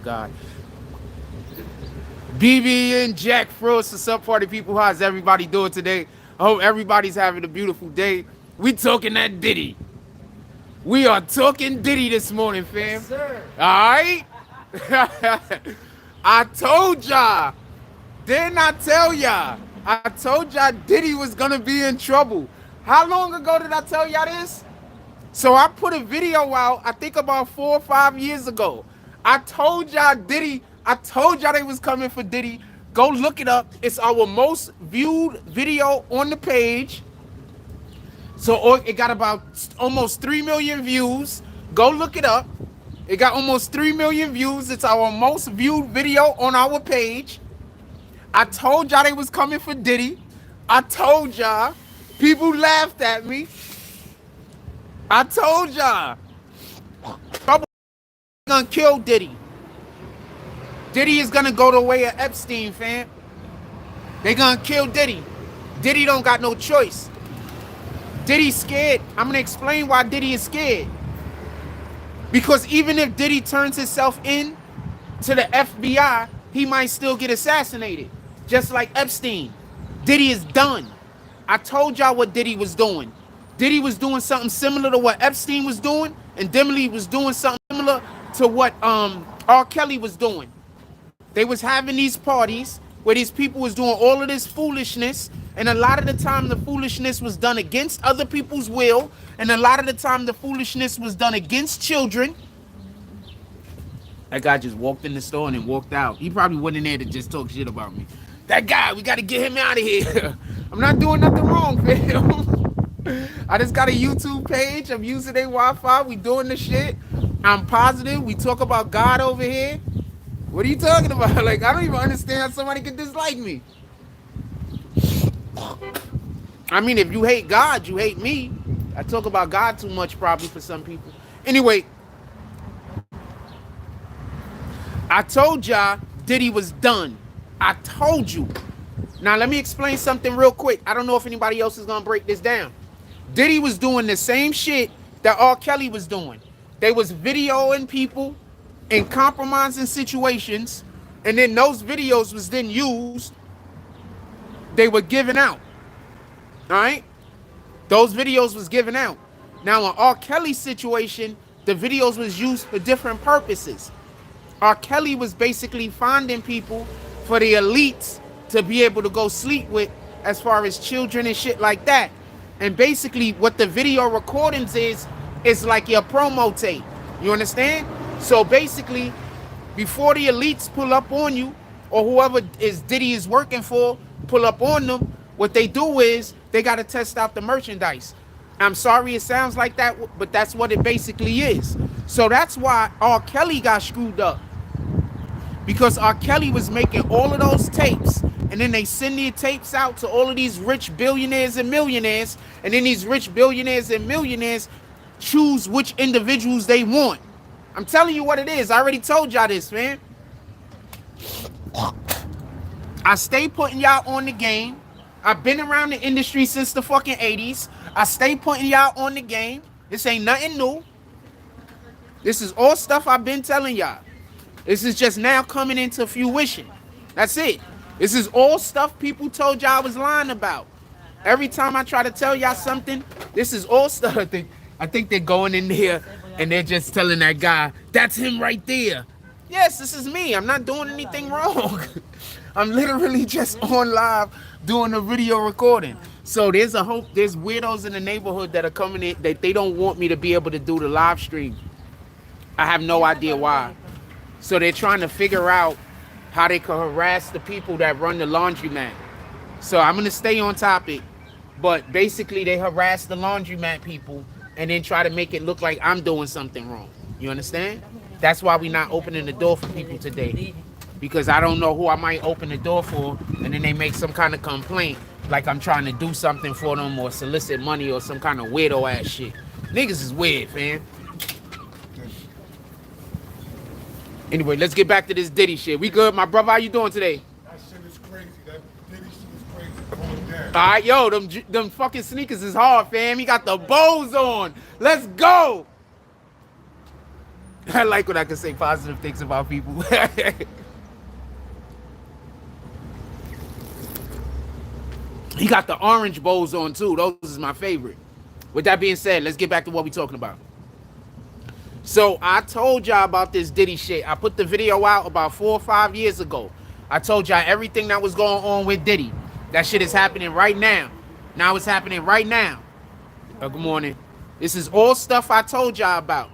God. BB and Jack Frost, what's up, party people? How's everybody doing today? I hope everybody's having a beautiful day. We talking that Diddy. We are talking Diddy this morning, fam. Yes, sir. All right? I told y'all. Didn't I tell y'all? I told y'all Diddy was going to be in trouble. How long ago did I tell y'all this? So I put a video out, I think about 4 or 5 years ago. I told y'all Diddy, I told y'all they was coming for Diddy. Go look it up. It's our most viewed video on the page. So it got about almost 3 million views. Go look it up. It got almost 3 million views. It's our most viewed video on our page. I told y'all they was coming for Diddy. I told y'all. People laughed at me. I told y'all. Trouble gonna kill Diddy. Diddy is gonna go the way of Epstein, fam. They gonna kill Diddy. Diddy don't got no choice. Diddy's scared. I'm gonna explain why Diddy is scared. Because even if Diddy turns himself in to the FBI, he might still get assassinated. Just like Epstein. Diddy is done. I told y'all what Diddy was doing. Diddy was doing something similar to what Epstein was doing, and Dimily was doing something similar to what R. Kelly was doing. They was having these parties where these people was doing all of this foolishness, and a lot of the time the foolishness was done against other people's will, and a lot of the time the foolishness was done against children. That guy just walked in the store and then walked out. He probably went in there to just talk shit about me. That guy, we got to get him out of here. I'm not doing nothing wrong, fam. I just got a YouTube page. I'm using their Wi-Fi. We doing the shit. I'm positive. We talk about God over here. What are you talking about? Like, I don't even understand how somebody could dislike me. I mean, if you hate God, you hate me. I talk about God too much probably for some people. Anyway, I told y'all Diddy was done. I told you. Now, let me explain something real quick. I don't know if anybody else is going to break this down. Diddy was doing the same shit that R. Kelly was doing. They was videoing people in compromising situations, and then those videos was then used. They were given out. All right? Those videos was given out. Now, in R. Kelly's situation, the videos was used for different purposes. R. Kelly was basically finding people for the elites to be able to go sleep with, as far as children and shit like that. And basically what the video recordings is like your promo tape. You understand? So basically, before the elites pull up on you, or whoever is Diddy is working for, pull up on them, what they do is they got to test out the merchandise. I'm sorry it sounds like that, but that's what it basically is. So that's why R. Kelly got screwed up. Because R. Kelly was making all of those tapes, and then they send the tapes out to all of these rich billionaires and millionaires, and then these rich billionaires and millionaires choose which individuals they want. I'm telling you what it is. I already told y'all this, man. I stay putting y'all on the game. I've been around the industry since the fucking 80s. I stay putting y'all on the game. This ain't nothing new. This is all stuff I've been telling y'all. This is just now coming into fruition. That's it. This is all stuff people told y'all I was lying about. Every time I try to tell y'all something, this is all stuff. I think they're going in there and they're just telling that guy, that's him right there. Yes, this is me. I'm not doing anything wrong. I'm literally just on live doing a video recording. So there's weirdos in the neighborhood that are coming in that they don't want me to be able to do the live stream. I have no idea why. So they're trying to figure out how they can harass the people that run the laundromat. So I'm going to stay on topic. But basically they harass the laundromat people and then try to make it look like I'm doing something wrong. You understand? That's why we're not opening the door for people today. Because I don't know who I might open the door for, and then they make some kind of complaint like I'm trying to do something for them or solicit money or some kind of weirdo ass shit. Niggas is weird, fam. Anyway, let's get back to this Diddy shit. We good, my brother? How you doing today? That shit is crazy. That Diddy shit is crazy. Going down. All right, yo, them fucking sneakers is hard, fam. He got the bows on. Let's go. I like when I can say positive things about people. He got the orange bowls on too. Those is my favorite. With that being said, let's get back to what we're talking about. So I told y'all about this Diddy shit. I put the video out about 4 or 5 years ago. I told y'all everything that was going on with Diddy. That shit is happening right now. Now it's happening right now. Good morning. This is all stuff I told y'all about.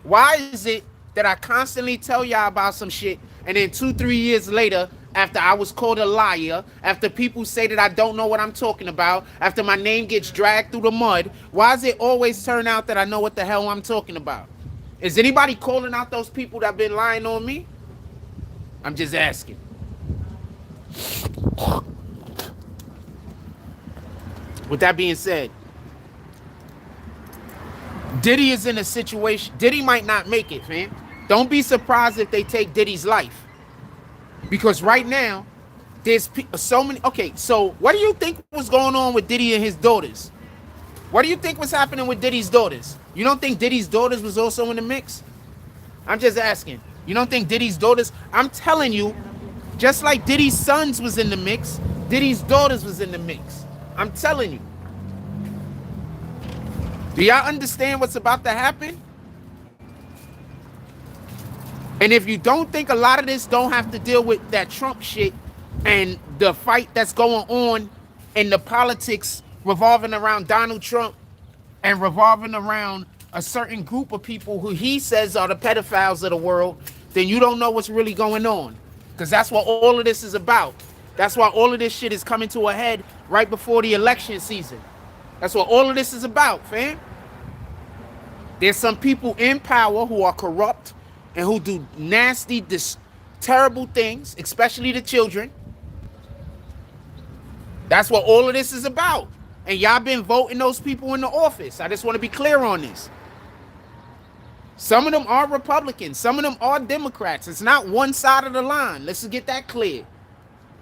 Why is it that I constantly tell y'all about some shit, and then 2-3 years later, after I was called a liar, after people say that I don't know what I'm talking about, after my name gets dragged through the mud, why does it always turn out that I know what the hell I'm talking about? Is anybody calling out those people that been lying on me? I'm just asking. With that being said, Diddy is in a situation. Diddy might not make it, man. Don't be surprised if they take Diddy's life. Because right now, there's so many. Okay, so what do you think was going on with Diddy and his daughters? What do you think was happening with Diddy's daughters? You don't think Diddy's daughters was also in the mix? I'm just asking. You don't think Diddy's daughters? I'm telling you, just like Diddy's sons was in the mix, Diddy's daughters was in the mix. I'm telling you. Do y'all understand what's about to happen? And if you don't think a lot of this don't have to deal with that Trump shit and the fight that's going on in the politics revolving around Donald Trump and revolving around a certain group of people who he says are the pedophiles of the world, then you don't know what's really going on. Because that's what all of this is about. That's why all of this shit is coming to a head right before the election season. That's what all of this is about, fam. There's some people in power who are corrupt and who do nasty, terrible things, especially the children. That's what all of this is about. And y'all been voting those people in the office. I just want to be clear on this. Some of them are Republicans. Some of them are Democrats. It's not one side of the line. Let's get that clear.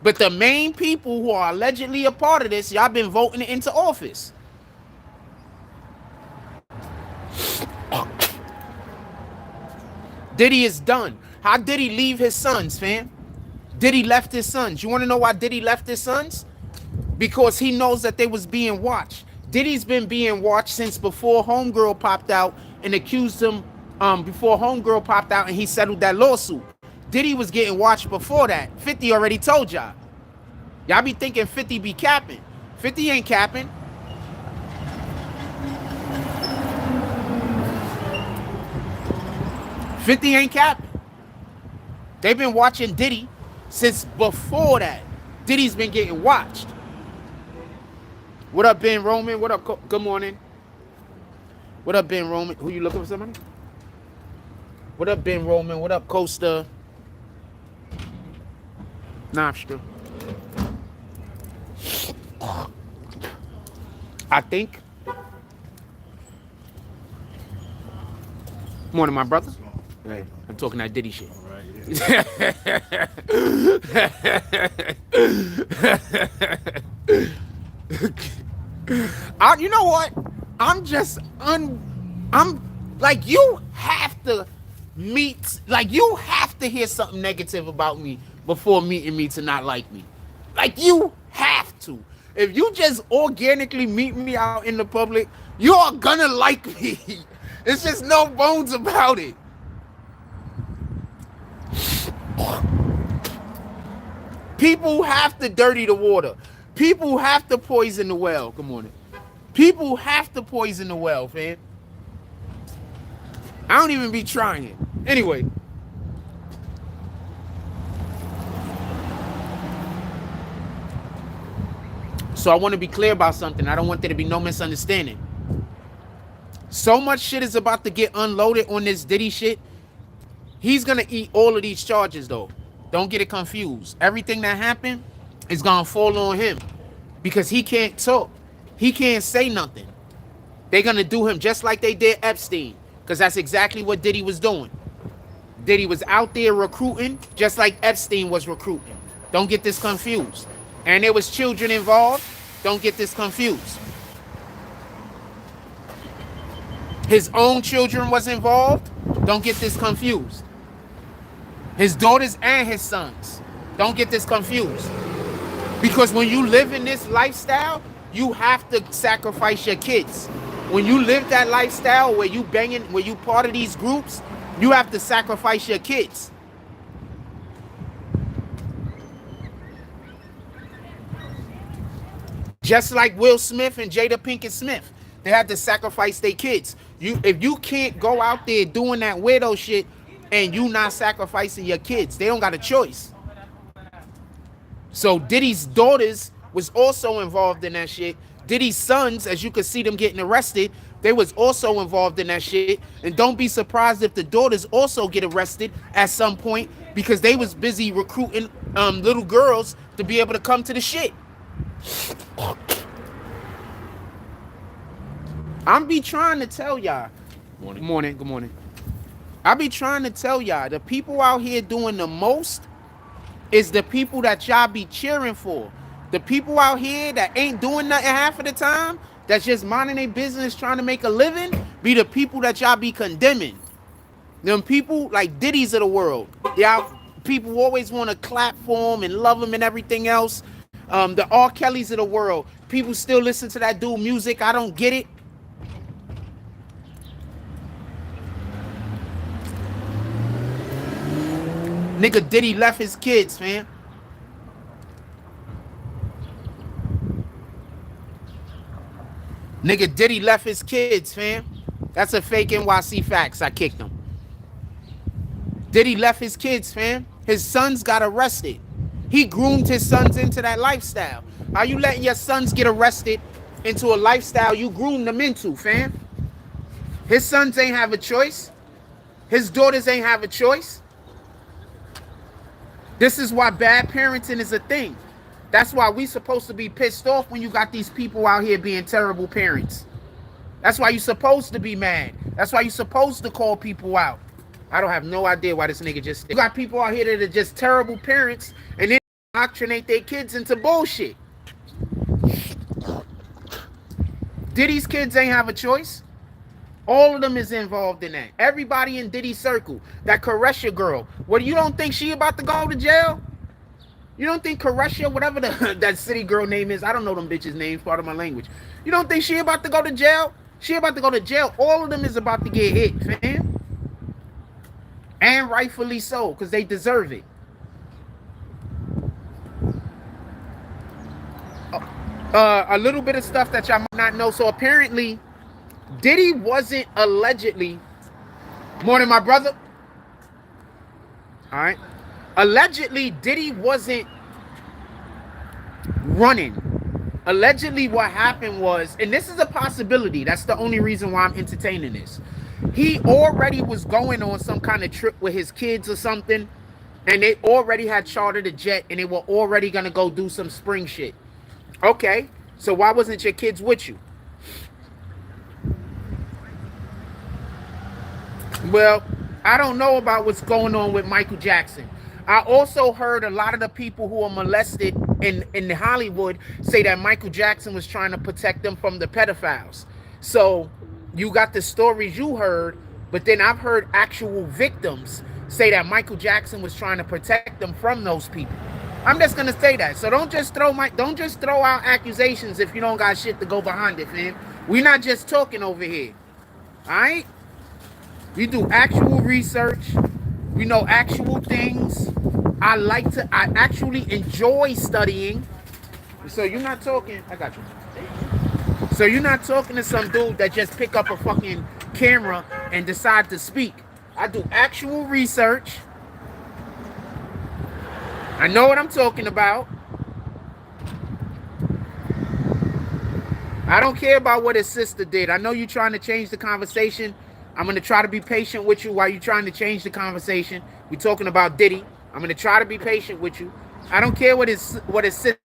But the main people who are allegedly a part of this, y'all been voting into office. Diddy is done. How did he leave his sons, fam? Diddy left his sons. You want to know why Diddy left his sons? Because he knows that they was being watched. Diddy's been being watched since before Homegirl popped out and accused him, before Homegirl popped out and he settled that lawsuit. Diddy was getting watched before that. 50 already told y'all. Y'all be thinking 50 be capping. 50 ain't capping. $50 ain't capping. They've been watching Diddy since before that. Diddy's been getting watched. What up, Ben Roman? What up? Good morning. What up, Ben Roman? Who you looking for somebody? What up, Ben Roman? What up, Costa? Nostra. I think. Morning, my brother. Hey, I'm talking that Diddy shit. All right, yeah. You know what? I'm like, you have to you have to hear something negative about me before meeting me to not like me. Like, you have to. If you just organically meet me out in the public, you are gonna like me. It's just no bones about it. People have to dirty the water. People have to poison the well. Good morning. People have to poison the well, fam. I don't even be trying it. Anyway. So I want to be clear about something. I don't want there to be no misunderstanding. So much shit is about to get unloaded on this Diddy shit. He's going to eat all of these charges, though. Don't get it confused. Everything that happened is going to fall on him because he can't talk. He can't say nothing. They're going to do him just like they did Epstein, because that's exactly what Diddy was doing. Diddy was out there recruiting just like Epstein was recruiting. Don't get this confused. And there was children involved. Don't get this confused. His own children was involved. Don't get this confused. His daughters and his sons. Don't get this confused. Because when you live in this lifestyle, you have to sacrifice your kids. When you live that lifestyle where you banging, where you part of these groups, you have to sacrifice your kids. Just like Will Smith and Jada Pinkett Smith, they had to sacrifice their kids. If you can't go out there doing that weirdo shit and you not sacrificing your kids, they don't got a choice. So Diddy's daughters was also involved in that shit. Diddy's sons, as you can see them getting arrested, they was also involved in that shit. And don't be surprised if the daughters also get arrested at some point because they was busy recruiting little girls to be able to come to the shit. I'm be trying to tell y'all. Good morning. I be trying to tell y'all, the people out here doing the most is the people that y'all be cheering for. The people out here that ain't doing nothing half of the time, that's just minding their business trying to make a living, be the people that y'all be condemning. Them people like Diddy's of the world. Y'all people always want to clap for him and love him and everything else. The R. Kellys of the world. People still listen to that dude music. I don't get it. Nigga Diddy left his kids, man. Nigga Diddy left his kids, fam. That's a fake NYC facts. I kicked him. Diddy left his kids, fam. His sons got arrested. He groomed his sons into that lifestyle. How you letting your sons get arrested into a lifestyle you groomed them into, fam? His sons ain't have a choice. His daughters ain't have a choice. This is why bad parenting is a thing. That's why we supposed to be pissed off when you got these people out here being terrible parents. That's why you supposed to be mad. That's why you supposed to call people out. I don't have no idea why this nigga just... You got people out here that are just terrible parents and then indoctrinate their kids into bullshit. Diddy's kids ain't have a choice. All of them is involved in that. Everybody in Diddy's circle. That Caresha girl. What, you don't think she about to go to jail? You don't think Caresha, whatever that city girl name is, I don't know them bitches' names, part of my language. You don't think she about to go to jail? She about to go to jail. All of them is about to get hit, fam. And rightfully so, because they deserve it. A little bit of stuff that y'all might not know. So apparently, Diddy wasn't allegedly... Morning, my brother. All right. Allegedly, Diddy wasn't running. Allegedly, what happened was, and this is a possibility, that's the only reason why I'm entertaining this. He already was going on some kind of trip with his kids or something, and they already had chartered a jet, and they were already going to go do some spring shit. Okay, so why wasn't your kids with you? Well, I don't know about what's going on with Michael Jackson. I also heard a lot of the people who are molested in Hollywood say that Michael Jackson was trying to protect them from the pedophiles. So you got the stories you heard, but then I've heard actual victims say that Michael Jackson was trying to protect them from those people. I'm just gonna say that. So don't just throw out accusations if you don't got shit to go behind it, man. We're not just talking over here. Alright? We do actual research. We know actual things. I actually enjoy studying. So you're not talking, I got you. So you're not talking to some dude that just pick up a fucking camera and decide to speak. I do actual research. I know what I'm talking about. I don't care about what his sister did. I know you're trying to change the conversation. I'm going to try to be patient with you while you're trying to change the conversation. We're talking about Diddy. I'm going to try to be patient with you. I don't care what his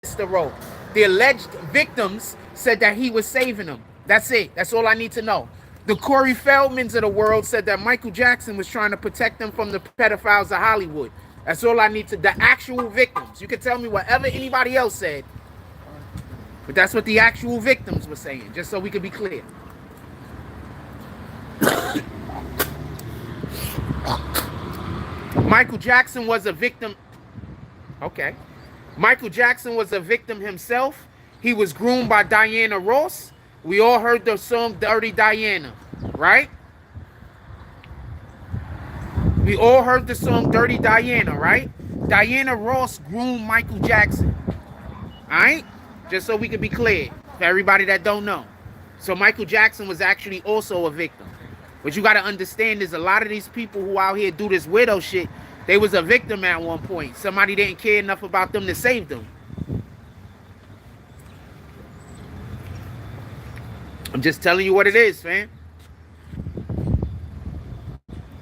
sister wrote. The alleged victims said that he was saving them. That's it. That's all I need to know. The Corey Feldmans of the world said that Michael Jackson was trying to protect them from the pedophiles of Hollywood. That's all I need to... The actual victims. You can tell me whatever anybody else said. But that's what the actual victims were saying. Just so we could be clear. Michael Jackson was a victim. Okay. Michael Jackson was a victim himself. He was groomed by Diana Ross. We all heard the song Dirty Diana, right? We all heard the song Dirty Diana, right? Diana Ross groomed Michael Jackson. All right? Just so we can be clear for everybody that don't know. So Michael Jackson was actually also a victim. But you got to understand there's a lot of these people who out here do this widow shit. They was a victim at one point. Somebody didn't care enough about them to save them. I'm just telling you what it is, fam.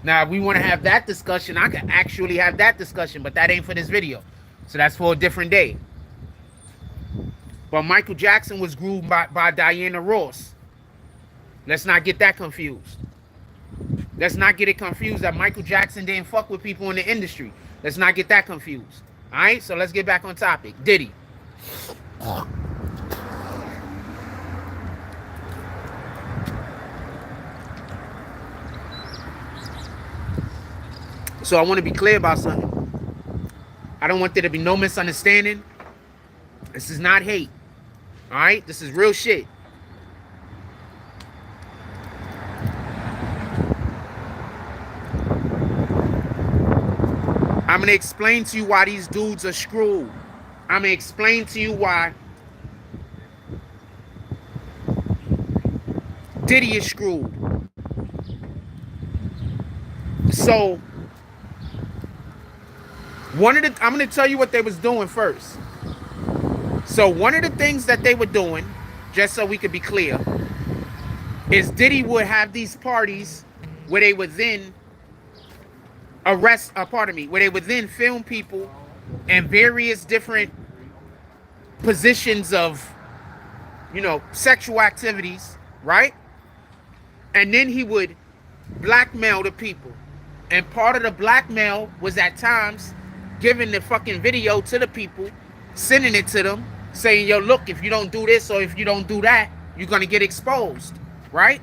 Now, if we want to have that discussion, I can actually have that discussion, but that ain't for this video. So that's for a different day. But Michael Jackson was groomed by Diana Ross. Let's not get that confused. Let's not get it confused that Michael Jackson didn't fuck with people in the industry. Let's not get that confused. All right, so let's get back on topic. Diddy. So I want to be clear about something. I don't want there to be no misunderstanding. This is not hate. All right, this is real shit. I'm going to explain to you why these dudes are screwed. I'm going to explain to you why Diddy is screwed. So, I'm going to tell you what they was doing first. So, one of the things that they were doing, just so we could be clear, is Diddy would have these parties where they would then where they would then film people in various different positions of, you know, sexual activities, right? And then he would blackmail the people. And part of the blackmail was at times giving the fucking video to the people, sending it to them, saying, yo, look, if you don't do this or if you don't do that, you're going to get exposed, right?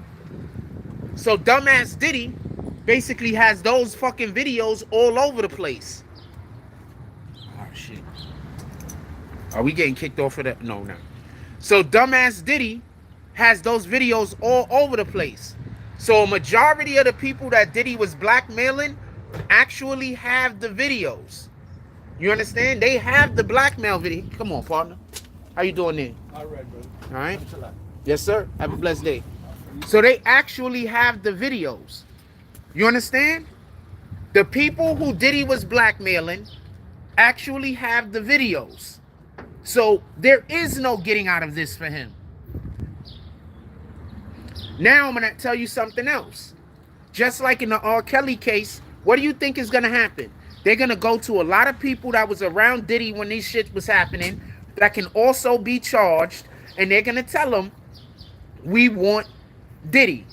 So dumbass Diddy basically has those fucking videos all over the place. Oh, shit. Are we getting kicked off of that? No. So dumbass Diddy has those videos all over the place. So a majority of the people that Diddy was blackmailing actually have the videos. You understand? They have the blackmail video. Come on, partner. How you doing there? All right, brother. All right. Yes, sir. Have a blessed day. So they actually have the videos. You understand? The people who Diddy was blackmailing actually have the videos. So there is no getting out of this for him. Now I'm going to tell you something else. Just like in the R. Kelly case, what do you think is going to happen? They're going to go to a lot of people that was around Diddy when this shit was happening that can also be charged, and they're going to tell them, we want Diddy.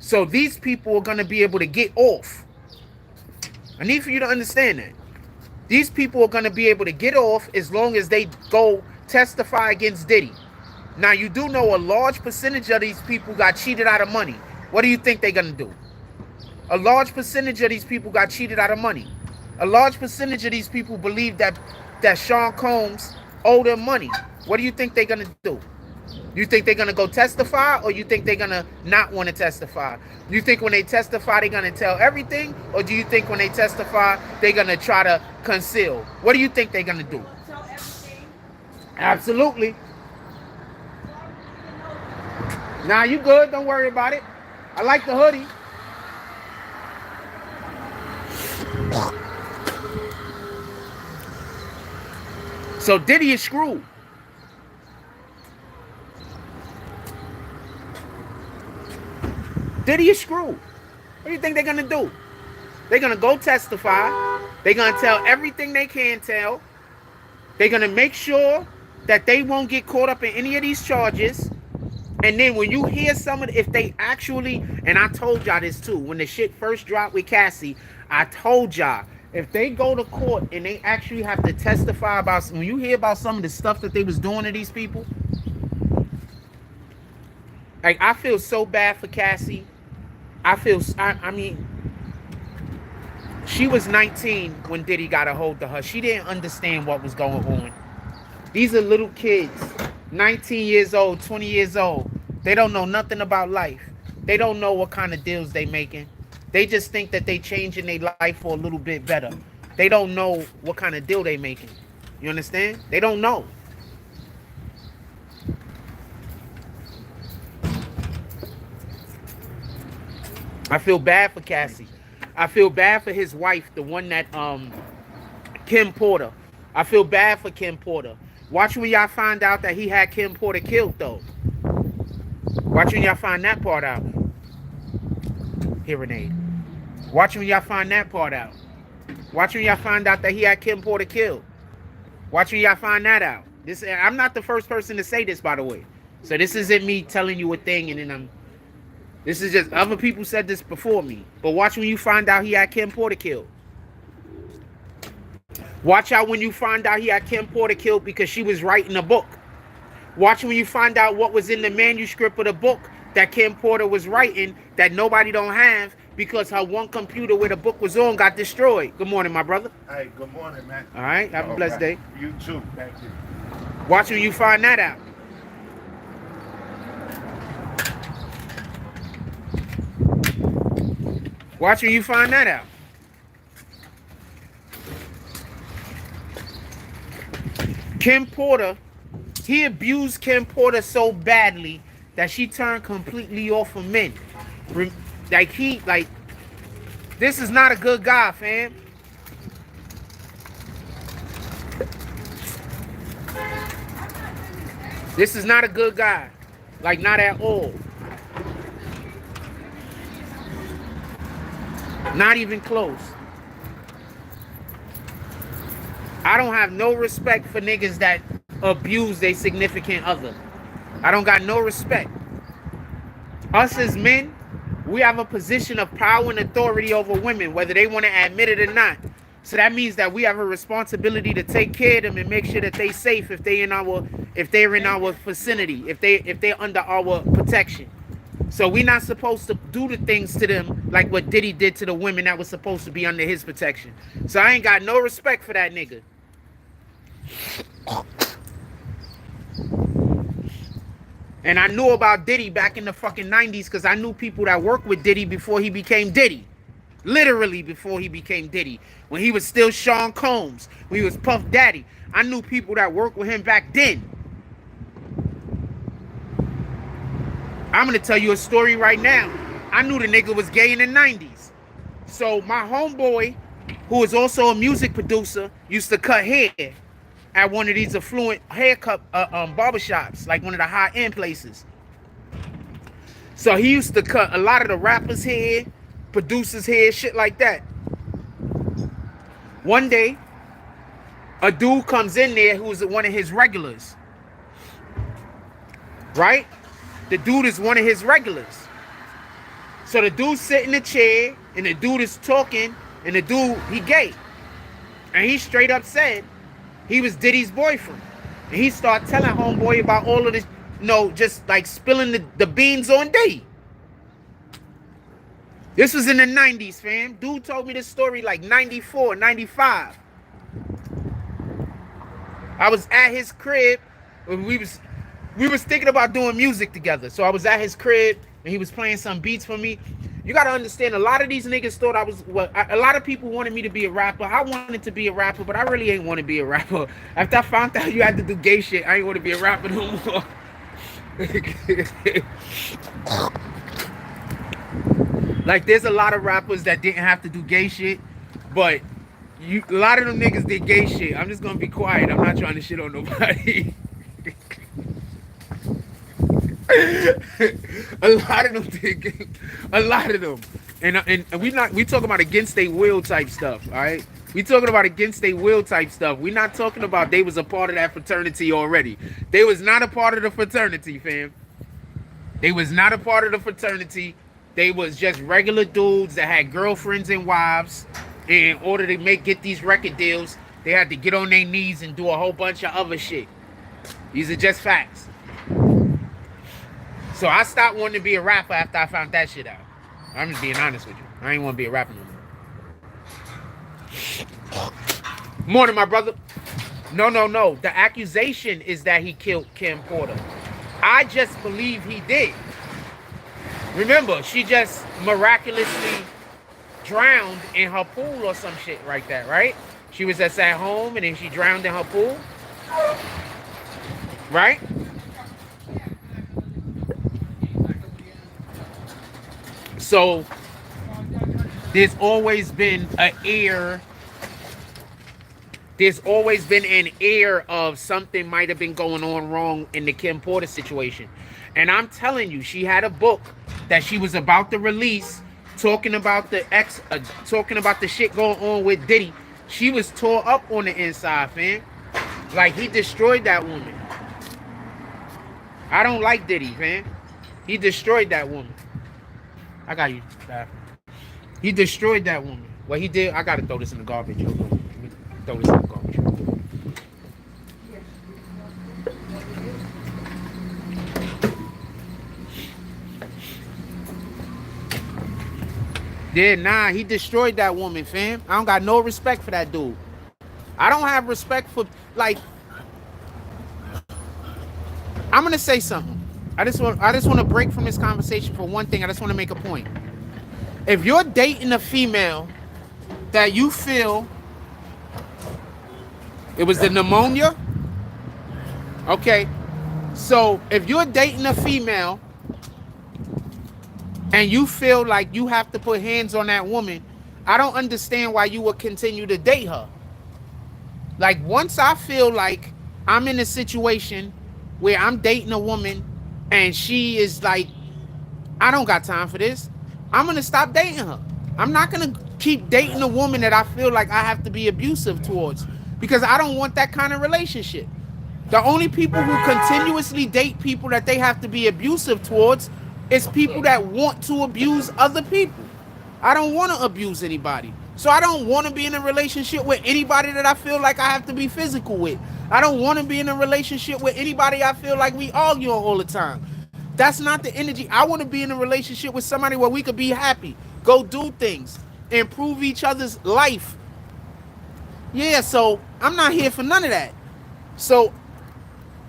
So these people are going to be able to get off. I need for you to understand that. These people are going to be able to get off as long as they go testify against Diddy. Now, you do know a large percentage of these people got cheated out of money. What do you think they're going to do? A large percentage of these people got cheated out of money. A large percentage of these people believe that Sean Combs owed them money. What do you think they're going to do? You think they're going to go testify, or you think they're going to not want to testify? Do you think when they testify, they're going to tell everything? Or do you think when they testify, they're going to try to conceal? What do you think they're going to do? Tell everything. Absolutely. Nah, you good. Don't worry about it. I like the hoodie. So Diddy is screwed. Diddy is screwed. What do you think they're going to do? They're going to go testify. They're going to tell everything they can tell. They're going to make sure that they won't get caught up in any of these charges. And then when you hear some of it, if they actually, and I told y'all this too, when the shit first dropped with Cassie, I told y'all, if they go to court and they actually have to testify about, when you hear about some of the stuff that they was doing to these people, like, I feel so bad for Cassie. I mean, She was 19 when Diddy got a hold of her. She didn't understand what was going on. These are little kids, 19 years old, 20 years old. They don't know nothing about life. They don't know what kind of deals they making. They just think that they changing their life for a little bit better. They don't know what kind of deal they making. You understand? They don't know. I feel bad for Cassie. I feel bad for his wife, the one that Kim Porter. I feel bad for Kim Porter. Watch when y'all find out that he had Kim Porter killed though. Watch when y'all find that part out. Hearing aid. Watch when y'all find that part out. Watch when y'all find out that he had Kim Porter killed. Watch when y'all find that out. I'm not the first person to say this, by the way. So this isn't me telling you a thing and then this is just other people said this before me. But watch when you find out he had Kim Porter killed. Watch out when you find out he had Kim Porter killed because she was writing a book. Watch when you find out what was in the manuscript of the book that Kim Porter was writing that nobody don't have because her one computer where the book was on got destroyed. Good morning, my brother. Hey, good morning, man. All right, have a blessed day. You too. Thank you. Watch when you find that out. Watch when you find that out. Kim Porter, he abused Kim Porter so badly that she turned completely off of men. Like, this is not a good guy, fam. This is not a good guy. Like, not at all. Not even close. I don't have no respect for niggas that abuse their significant other. I don't got no respect. Us as men, we have a position of power and authority over women, whether they want to admit it or not. So that means that we have a responsibility to take care of them and make sure that they safe if they're in our vicinity, if they're under our protection. So we're not supposed to do the things to them like what Diddy did to the women that was supposed to be under his protection. So I ain't got no respect for that nigga. And I knew about Diddy back in the fucking 90s because I knew people that worked with Diddy before he became Diddy. Literally before he became Diddy. When he was still Sean Combs. When he was Puff Daddy. I knew people that worked with him back then. I'm going to tell you a story right now. I knew the nigga was gay in the 90s. So my homeboy, who is also a music producer, used to cut hair at one of these affluent haircut barbershops, like one of the high-end places. So he used to cut a lot of the rappers' hair, producers' hair, shit like that. One day, a dude comes in there who was one of his regulars. Right? The dude is one of his regulars. So the dude sit in the chair, and the dude is talking, and the dude, he gay. And he straight up said he was Diddy's boyfriend. And he started telling homeboy about all of this, just like spilling the beans on Diddy. This was in the 90s, fam. Dude told me this story like 94, 95. I was at his crib when we was thinking about doing music together. So I was at his crib and he was playing some beats for me. You got to understand, a lot of these niggas thought a lot of people wanted me to be a rapper. I wanted to be a rapper, but I really ain't want to be a rapper. After I found out you had to do gay shit, I ain't want to be a rapper no more. Like, there's a lot of rappers that didn't have to do gay shit, but a lot of them niggas did gay shit. I'm just going to be quiet. I'm not trying to shit on nobody. A lot of them did gay. A lot of them. And we talking about against their will type stuff, all right? We talking about against their will type stuff. We not talking about they was a part of that fraternity already. They was not a part of the fraternity, fam. They was not a part of the fraternity. They was just regular dudes that had girlfriends and wives. And in order to get these record deals, they had to get on their knees and do a whole bunch of other shit. These are just facts. So I stopped wanting to be a rapper after I found that shit out. I'm just being honest with you. I ain't want to be a rapper no more. Morning, my brother. No. The accusation is that he killed Kim Porter. I just believe he did. Remember, she just miraculously drowned in her pool or some shit like that, right? She was just at home and then she drowned in her pool. Right? So there's always been an air. There's always been an air of something might have been going on wrong in the Kim Porter situation. And I'm telling you, she had a book that she was about to release talking about the talking about the shit going on with Diddy. She was tore up on the inside, fam. Like, he destroyed that woman. I don't like Diddy, fam. He destroyed that woman. I got you. He destroyed that woman. What he did, I gotta throw this in the garbage. Throw this in the garbage. Yeah, nah, he destroyed that woman, fam. I don't got no respect for that dude. I don't have respect for, like, I'm gonna say something. I just want to break from this conversation for one thing. I just want to make a point. If you're dating a female that you feel it was the pneumonia, okay, so if you're dating a female and you feel like you have to put hands on that woman, I don't understand why you would continue to date her. Like, once I feel like I'm in a situation where I'm dating a woman and she is like, I don't got time for this, I'm going to stop dating her. I'm not going to keep dating a woman that I feel like I have to be abusive towards, because I don't want that kind of relationship. The only people who continuously date people that they have to be abusive towards is people that want to abuse other people. I don't want to abuse anybody. So I don't want to be in a relationship with anybody that I feel like I have to be physical with. I don't want to be in a relationship with anybody I feel like we argue all the time. That's not the energy. I want to be in a relationship with somebody where we could be happy, go do things, improve each other's life. Yeah, so I'm not here for none of that. So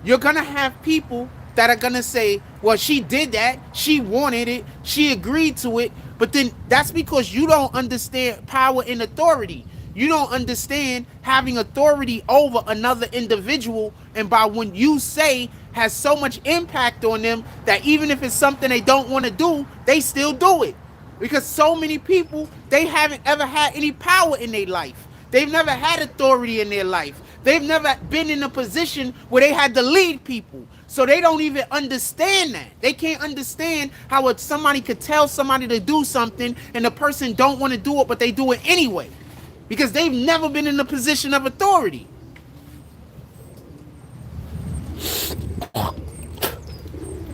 you're going to have people that are going to say, well, she did that, she wanted it, she agreed to it, but then that's because you don't understand power and authority. You don't understand having authority over another individual, and by when you say has so much impact on them that even if it's something they don't want to do, they still do it. Because so many people, they haven't ever had any power in their life. They've never had authority in their life. They've never been in a position where they had to lead people. So they don't even understand that. They can't understand how somebody could tell somebody to do something and the person don't want to do it, but they do it anyway. Because they've never been in a position of authority.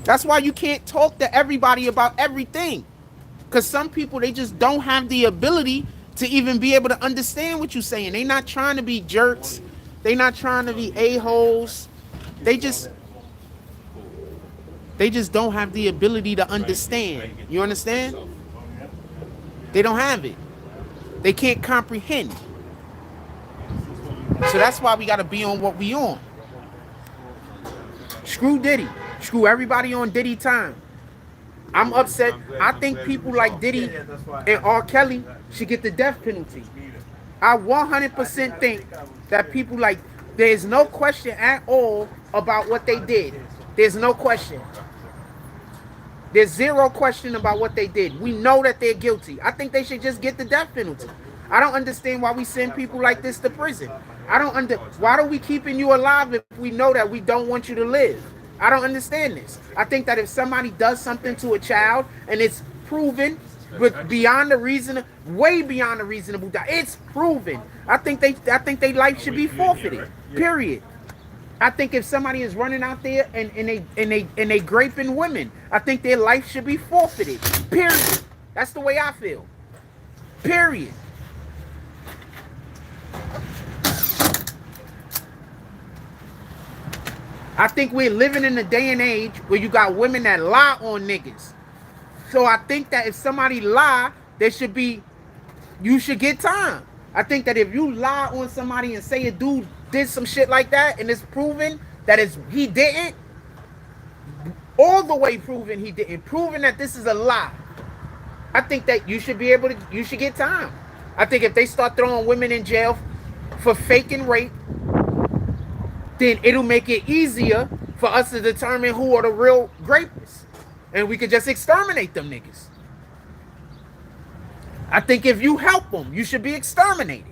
That's why you can't talk to everybody about everything. Because some people, they just don't have the ability to even be able to understand what you're saying. They're not trying to be jerks. They're not trying to be a-holes. They just don't have the ability to understand. You understand? They don't have it. They can't comprehend. So that's why we got to be on what we on. Screw Diddy. Screw everybody on Diddy time. I'm upset. I think people like Diddy and R. Kelly should get the death penalty. I 100% think that people like, there's no question at all about what they did. There's no question. There's zero question about what they did. We know that they're guilty. I think they should just get the death penalty. I don't understand why we send people like this to prison. Why are we keeping you alive if we know that we don't want you to live? I don't understand this. I think that if somebody does something to a child and it's proven, but beyond the reason, way beyond the reasonable doubt, it's proven. I think their life should be forfeited. Period. I think if somebody is running out there and they graping women, I think their life should be forfeited. Period. That's the way I feel. Period. I think we're living in a day and age where you got women that lie on niggas. So I think that if somebody lie, you should get time. I think that if you lie on somebody and say a dude did some shit like that and it's proven that he didn't, all the way proven he didn't, proven that this is a lie, I think that you should get time. I think if they start throwing women in jail for faking rape, then it'll make it easier for us to determine who are the real rapists. And we could just exterminate them niggas. I think if you help them, you should be exterminated.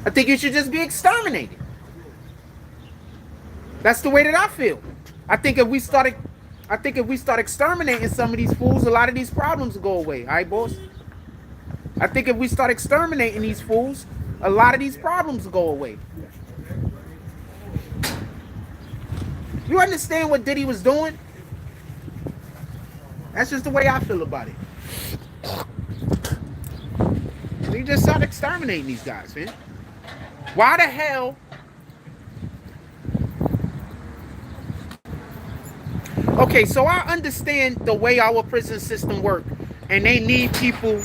I think you should just be exterminated. That's the way that I feel. I think if we start exterminating some of these fools, a lot of these problems will go away. All right, boss? I think if we start exterminating these fools, a lot of these problems will go away. You understand what Diddy was doing? That's just the way I feel about it. We just start exterminating these guys, man. Why the hell? Okay, so I understand the way our prison system works, and they need people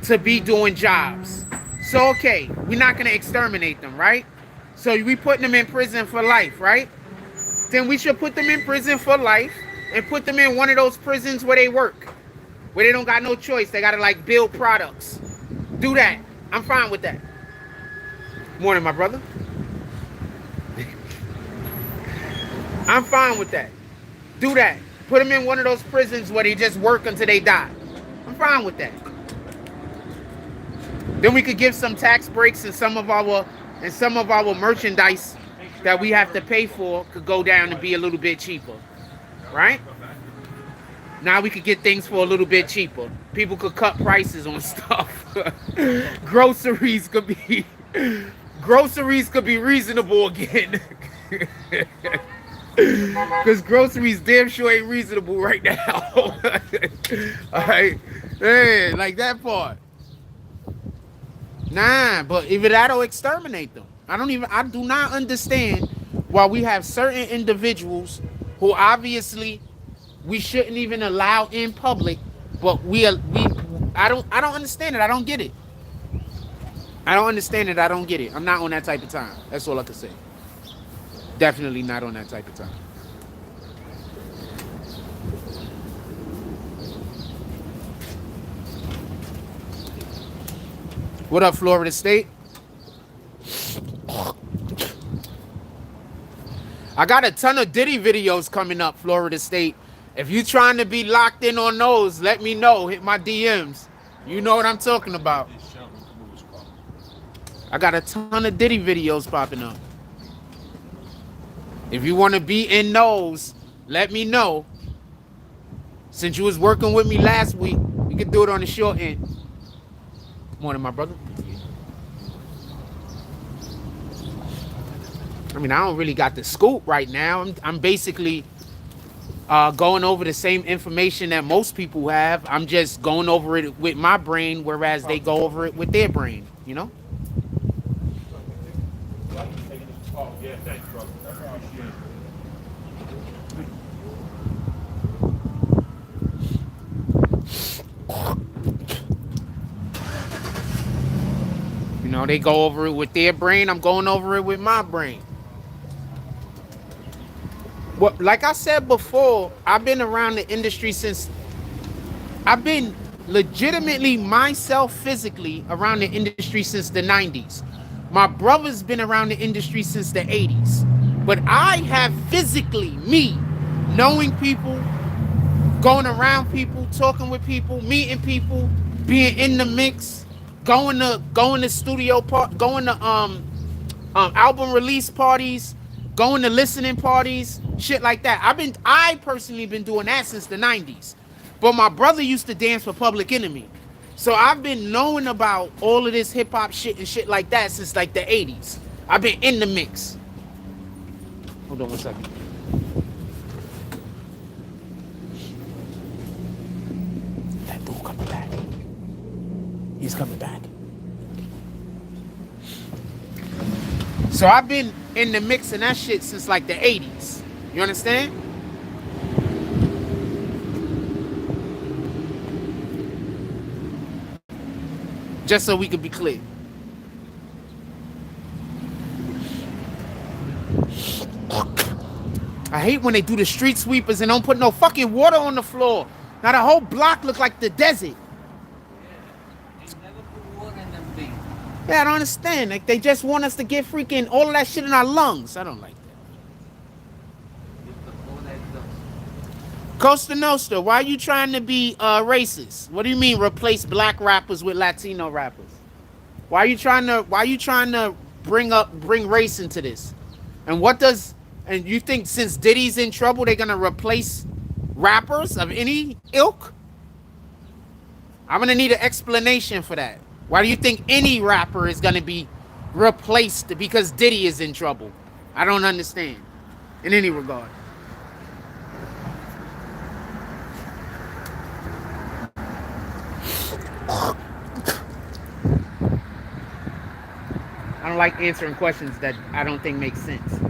to be doing jobs. So, okay, we're not going to exterminate them, right? So we putting them in prison for life, right? Then we should put them in prison for life and put them in one of those prisons where they work, where they don't got no choice. They got to, like, build products. Do that. I'm fine with that. Morning, my brother. I'm fine with that. Do that. Put them in one of those prisons where they just work until they die. I'm fine with that. Then we could give some tax breaks, and some of our merchandise that we have to pay for could go down and be a little bit cheaper. Right? Now we could get things for a little bit cheaper. People could cut prices on stuff. Groceries could be reasonable again. Because groceries damn sure ain't reasonable right now. Alright? Hey, like that part. Nah, but if that'll exterminate them. I do not understand why we have certain individuals who obviously we shouldn't even allow in public, but I don't understand it. I don't get it. I don't understand it. I don't get it. I'm not on that type of time. That's all I can say. Definitely not on that type of time. What up, Florida State? I got a ton of Diddy videos coming up, Florida State. If you trying to be locked in on those, let me know. Hit my DMs. You know what I'm talking about. I got a ton of Diddy videos popping up. If you want to be in those, let me know. Since you was working with me last week, we could do it on the short end. Morning, my brother. I mean, I don't really got the scoop right now. I'm basically going over the same information that most people have. I'm just going over it with my brain, whereas they go over it with their brain, you know? Oh, yeah, thanks, bro. I appreciate You know, they go over it with their brain. I'm going over it with my brain. Well, like I said before, I've been around the industry since... I've been legitimately myself physically around the industry since the 90s. My brother's been around the industry since the 80s. But I have physically, me, knowing people, going around people, talking with people, meeting people, being in the mix, going to studio going to album release parties, going to listening parties, shit like that. I personally been doing that since the 90s. But my brother used to dance for Public Enemy. So I've been knowing about all of this hip hop shit and shit like that since like the 80s. I've been in the mix. Hold on one second. That dude coming back. He's coming back. So I've been in the mix and that shit since like the 80s. You understand? Just so we could be clear. I hate when they do the street sweepers and don't put no fucking water on the floor. Now the whole block look like the desert. Yeah, they never put water in them things. Yeah, I don't understand. Like they just want us to get freaking all of that shit in our lungs. I don't like that. You put all that dust. Costa Nostra, why are you trying to be racist? What do you mean replace black rappers with Latino rappers? Why are you trying to bring race into this? And you think since Diddy's in trouble they're gonna replace rappers of any ilk? I'm gonna need an explanation for that. Why do you think any rapper is gonna be replaced because Diddy is in trouble? I don't understand in any regard. I don't like answering questions that I don't think make sense.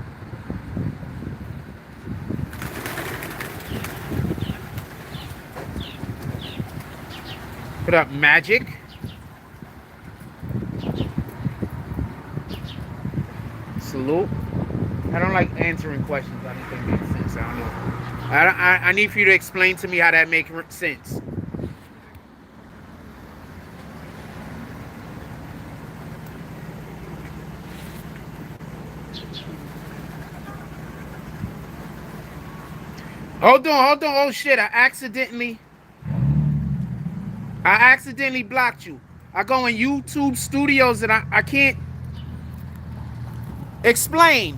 Put up Magic. Salute. I don't like answering questions I don't think make sense. I don't know. I need for you to explain to me how that makes sense. Hold on. Oh shit, I accidentally blocked you. I go in YouTube studios and I can't explain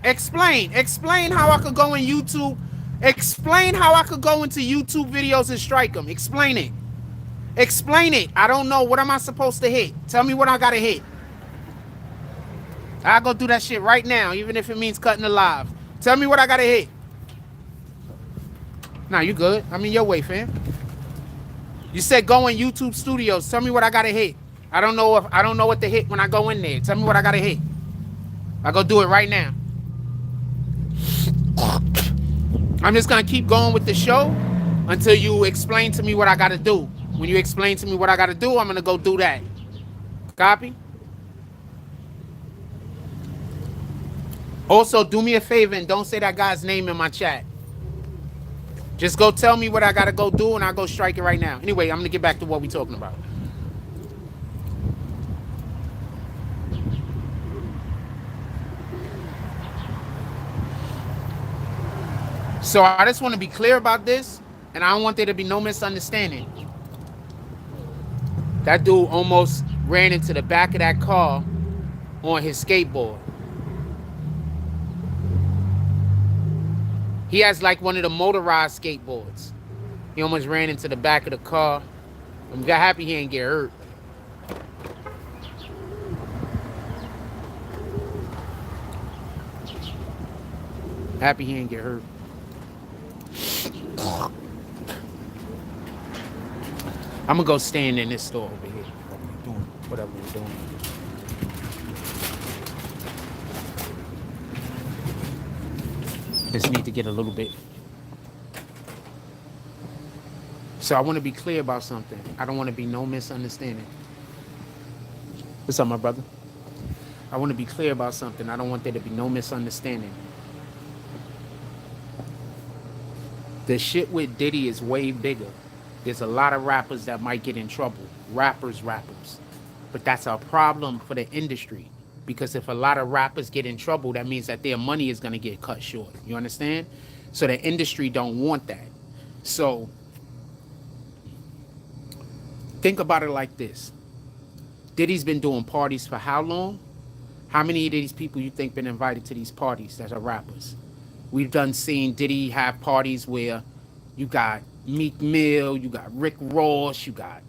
how I could go in YouTube. Explain how I could go into YouTube videos and strike them. Explain it. I don't know. What am I supposed to hit? Tell me what I gotta hit. I'll go do that shit right now, even if it means cutting the live. Tell me what I gotta hit. Nah, you good. I'm in your way, fam. You said go in YouTube studios. Tell me what I gotta hit. I don't know what to hit when I go in there. Tell me what I gotta hit. I'll go do it right now. I'm just gonna keep going with the show until you explain to me what I gotta do. When you explain to me what I gotta do, I'm gonna go do that. Copy? Also, do me a favor and don't say that guy's name in my chat. Just go tell me what I gotta go do and I'll go strike it right now. Anyway, I'm gonna get back to what we're talking about. So I just want to be clear about this, and I don't want there to be no misunderstanding. That dude almost ran into the back of that car on his skateboard. He has like one of the motorized skateboards. He almost ran into the back of the car. I'm happy he didn't get hurt. Happy he didn't get hurt. I'm gonna go stand in this store over here. Whatever we're doing. Just need to get a little bit. So I want to be clear about something. I don't want to be no misunderstanding. What's up, my brother? I want to be clear about something. I don't want there to be no misunderstanding. The shit with Diddy is way bigger. There's a lot of rappers that might get in trouble. Rappers. But that's a problem for the industry. Because if a lot of rappers get in trouble, that means that their money is going to get cut short. You understand? So the industry don't want that. So think about it like this. Diddy's been doing parties for how long? How many of these people you think been invited to these parties that are rappers? We've done seen Diddy have parties where you got Meek Mill, you got Rick Ross, you got,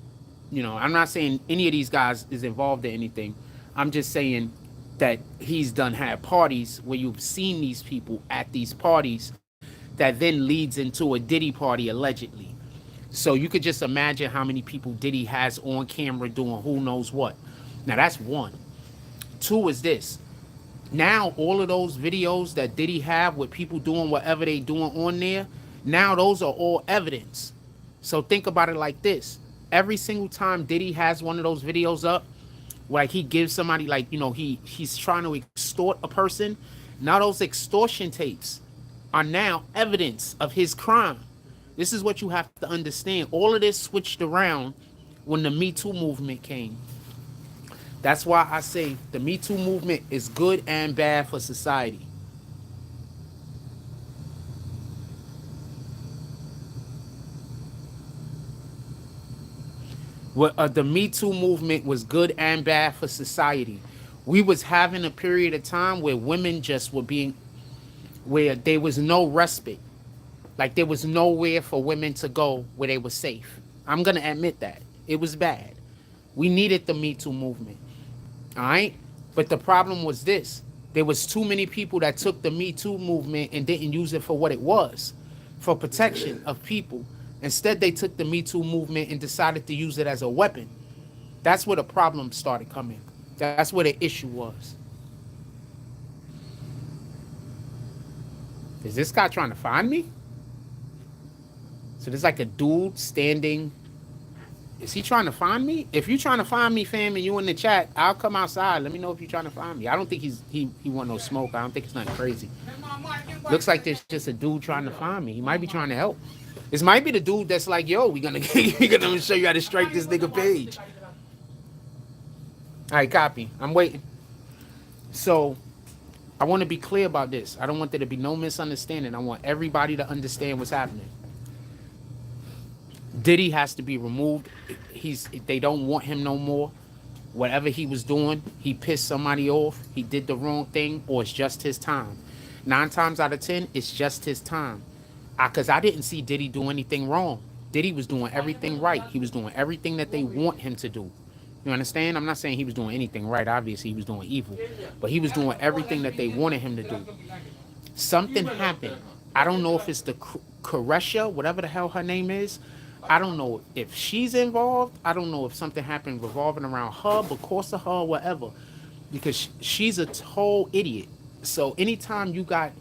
I'm not saying any of these guys is involved in anything. I'm just saying that he's had parties where you've seen these people at these parties that then leads into a Diddy party allegedly. So you could just imagine how many people Diddy has on camera doing who knows what. Now that's one. Two is this. Now all of those videos that Diddy have with people doing whatever they doing on there, now those are all evidence. So think about it like this. every single time Diddy has one of those videos up, like he gives somebody, like, you know, he's trying to extort a person. Now those extortion tapes are now evidence of his crime. This is what you have to understand. All of this switched around when the Me Too movement came. That's why I say the Me Too movement is good and bad for society. The Me Too movement was good and bad for society. We was having a period of time where women just were being, where there was no respite. Like there was nowhere for women to go where they were safe. I'm gonna admit that. It was bad. We needed the Me Too movement. All right? But the problem was this. There was too many people that took the Me Too movement and didn't use it for what it was, for protection of people. Instead, they took the Me Too movement and decided to use it as a weapon. That's where the problem started coming. That's where the issue was. Is this guy trying to find me? So there's like a dude standing. Is he trying to find me? If you're trying to find me, fam, and you in the chat, I'll come outside. Let me know if you're trying to find me. I don't think he want no smoke. I don't think it's nothing crazy. Looks like there's just a dude trying to find me. He might be trying to help. This might be the dude that's like, yo, we're gonna show you how to strike this nigga page. All right, copy. I'm waiting. So I want to be clear about this. I don't want there to be no misunderstanding. I want everybody to understand what's happening. Diddy has to be removed. They don't want him no more. Whatever he was doing, he pissed somebody off. He did the wrong thing, or it's just his time. 9 times out of 10, it's just his time. Because I didn't see Diddy do anything wrong. Diddy was doing everything right. He was doing everything that they want him to do. You understand? I'm not saying he was doing anything right. Obviously, he was doing evil. But he was doing everything that they wanted him to do. Something happened. I don't know if it's the Caresha, whatever the hell her name is. I don't know if she's involved. I don't know if something happened revolving around her, because of her, whatever. Because she's a total idiot. So anytime you got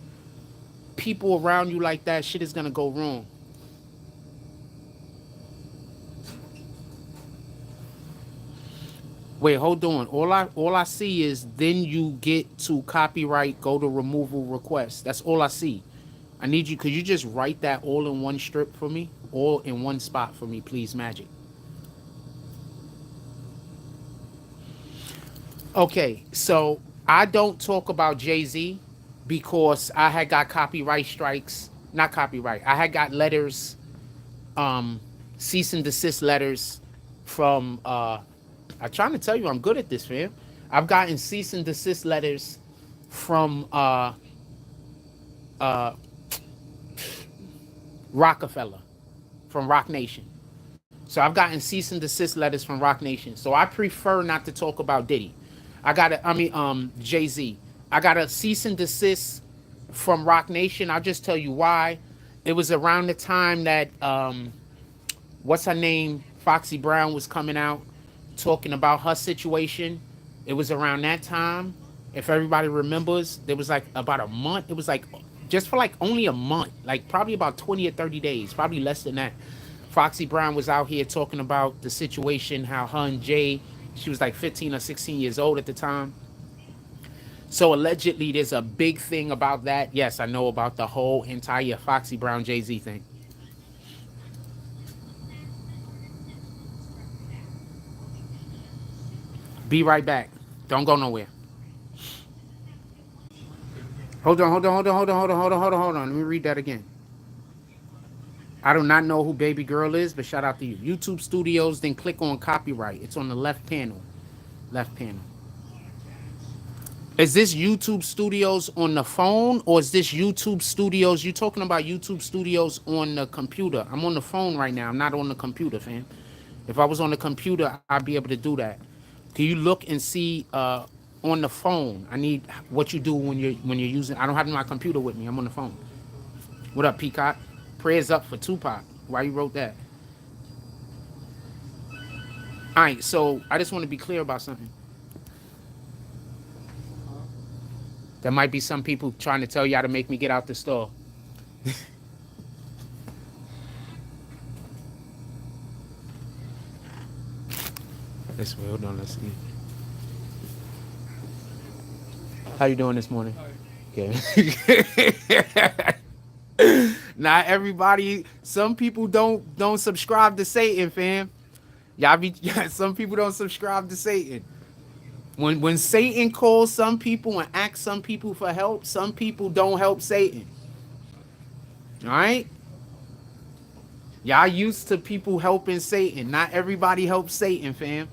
people around you like that, shit is gonna go wrong. Wait, hold on. All I see is then you get to copyright, go to removal request. That's all I see. I need you. Could you just write that all in one strip for me? All in one spot for me, please, Magic. Okay, so I don't talk about Jay-Z because I had got copyright strikes. Not copyright. I had got letters, cease and desist letters from, I'm trying to tell you I'm good at this, fam. I've gotten cease and desist letters from Rockefeller, from Rock Nation. So I've gotten cease and desist letters from Rock Nation. So I prefer not to talk about Diddy. Jay-Z. I got a cease and desist from Rock Nation. I'll just tell you why. It was around the time that, what's her name? Foxy Brown was coming out talking about her situation. It was around that time. If everybody remembers, there was like about a month. It was like just for like only a month, like probably about 20 or 30 days, probably less than that. Foxy Brown was out here talking about the situation, how her and Jay, she was like 15 or 16 years old at the time. So allegedly there's a big thing about that. Yes, I know about the whole entire Foxy Brown Jay-Z thing. Be right back. Don't go nowhere. Hold on. Let me read that again. I do not know who Baby Girl is, but shout out to you. YouTube Studios, then click on copyright. It's on the left panel. Left panel. Is this YouTube Studios on the phone, or is this YouTube Studios? You're talking about YouTube Studios on the computer. I'm on the phone right now. I'm not on the computer, fam. If I was on the computer, I'd be able to do that. Can you look and see on the phone? I need what you do when you're using. I don't have my computer with me. I'm on the phone. What up, Peacock? Prayers up for Tupac. Why you wrote that? All right, so I just want to be clear about something. There might be some people trying to tell you how to make me get out the store. This way, hold on, let's see. How you doing this morning? Okay. Not everybody. Some people don't subscribe to Satan, fam. Y'all be some people don't subscribe to Satan. When Satan calls some people and asks some people for help, some people don't help Satan. All right? Y'all used to people helping Satan. Not everybody helps Satan, fam.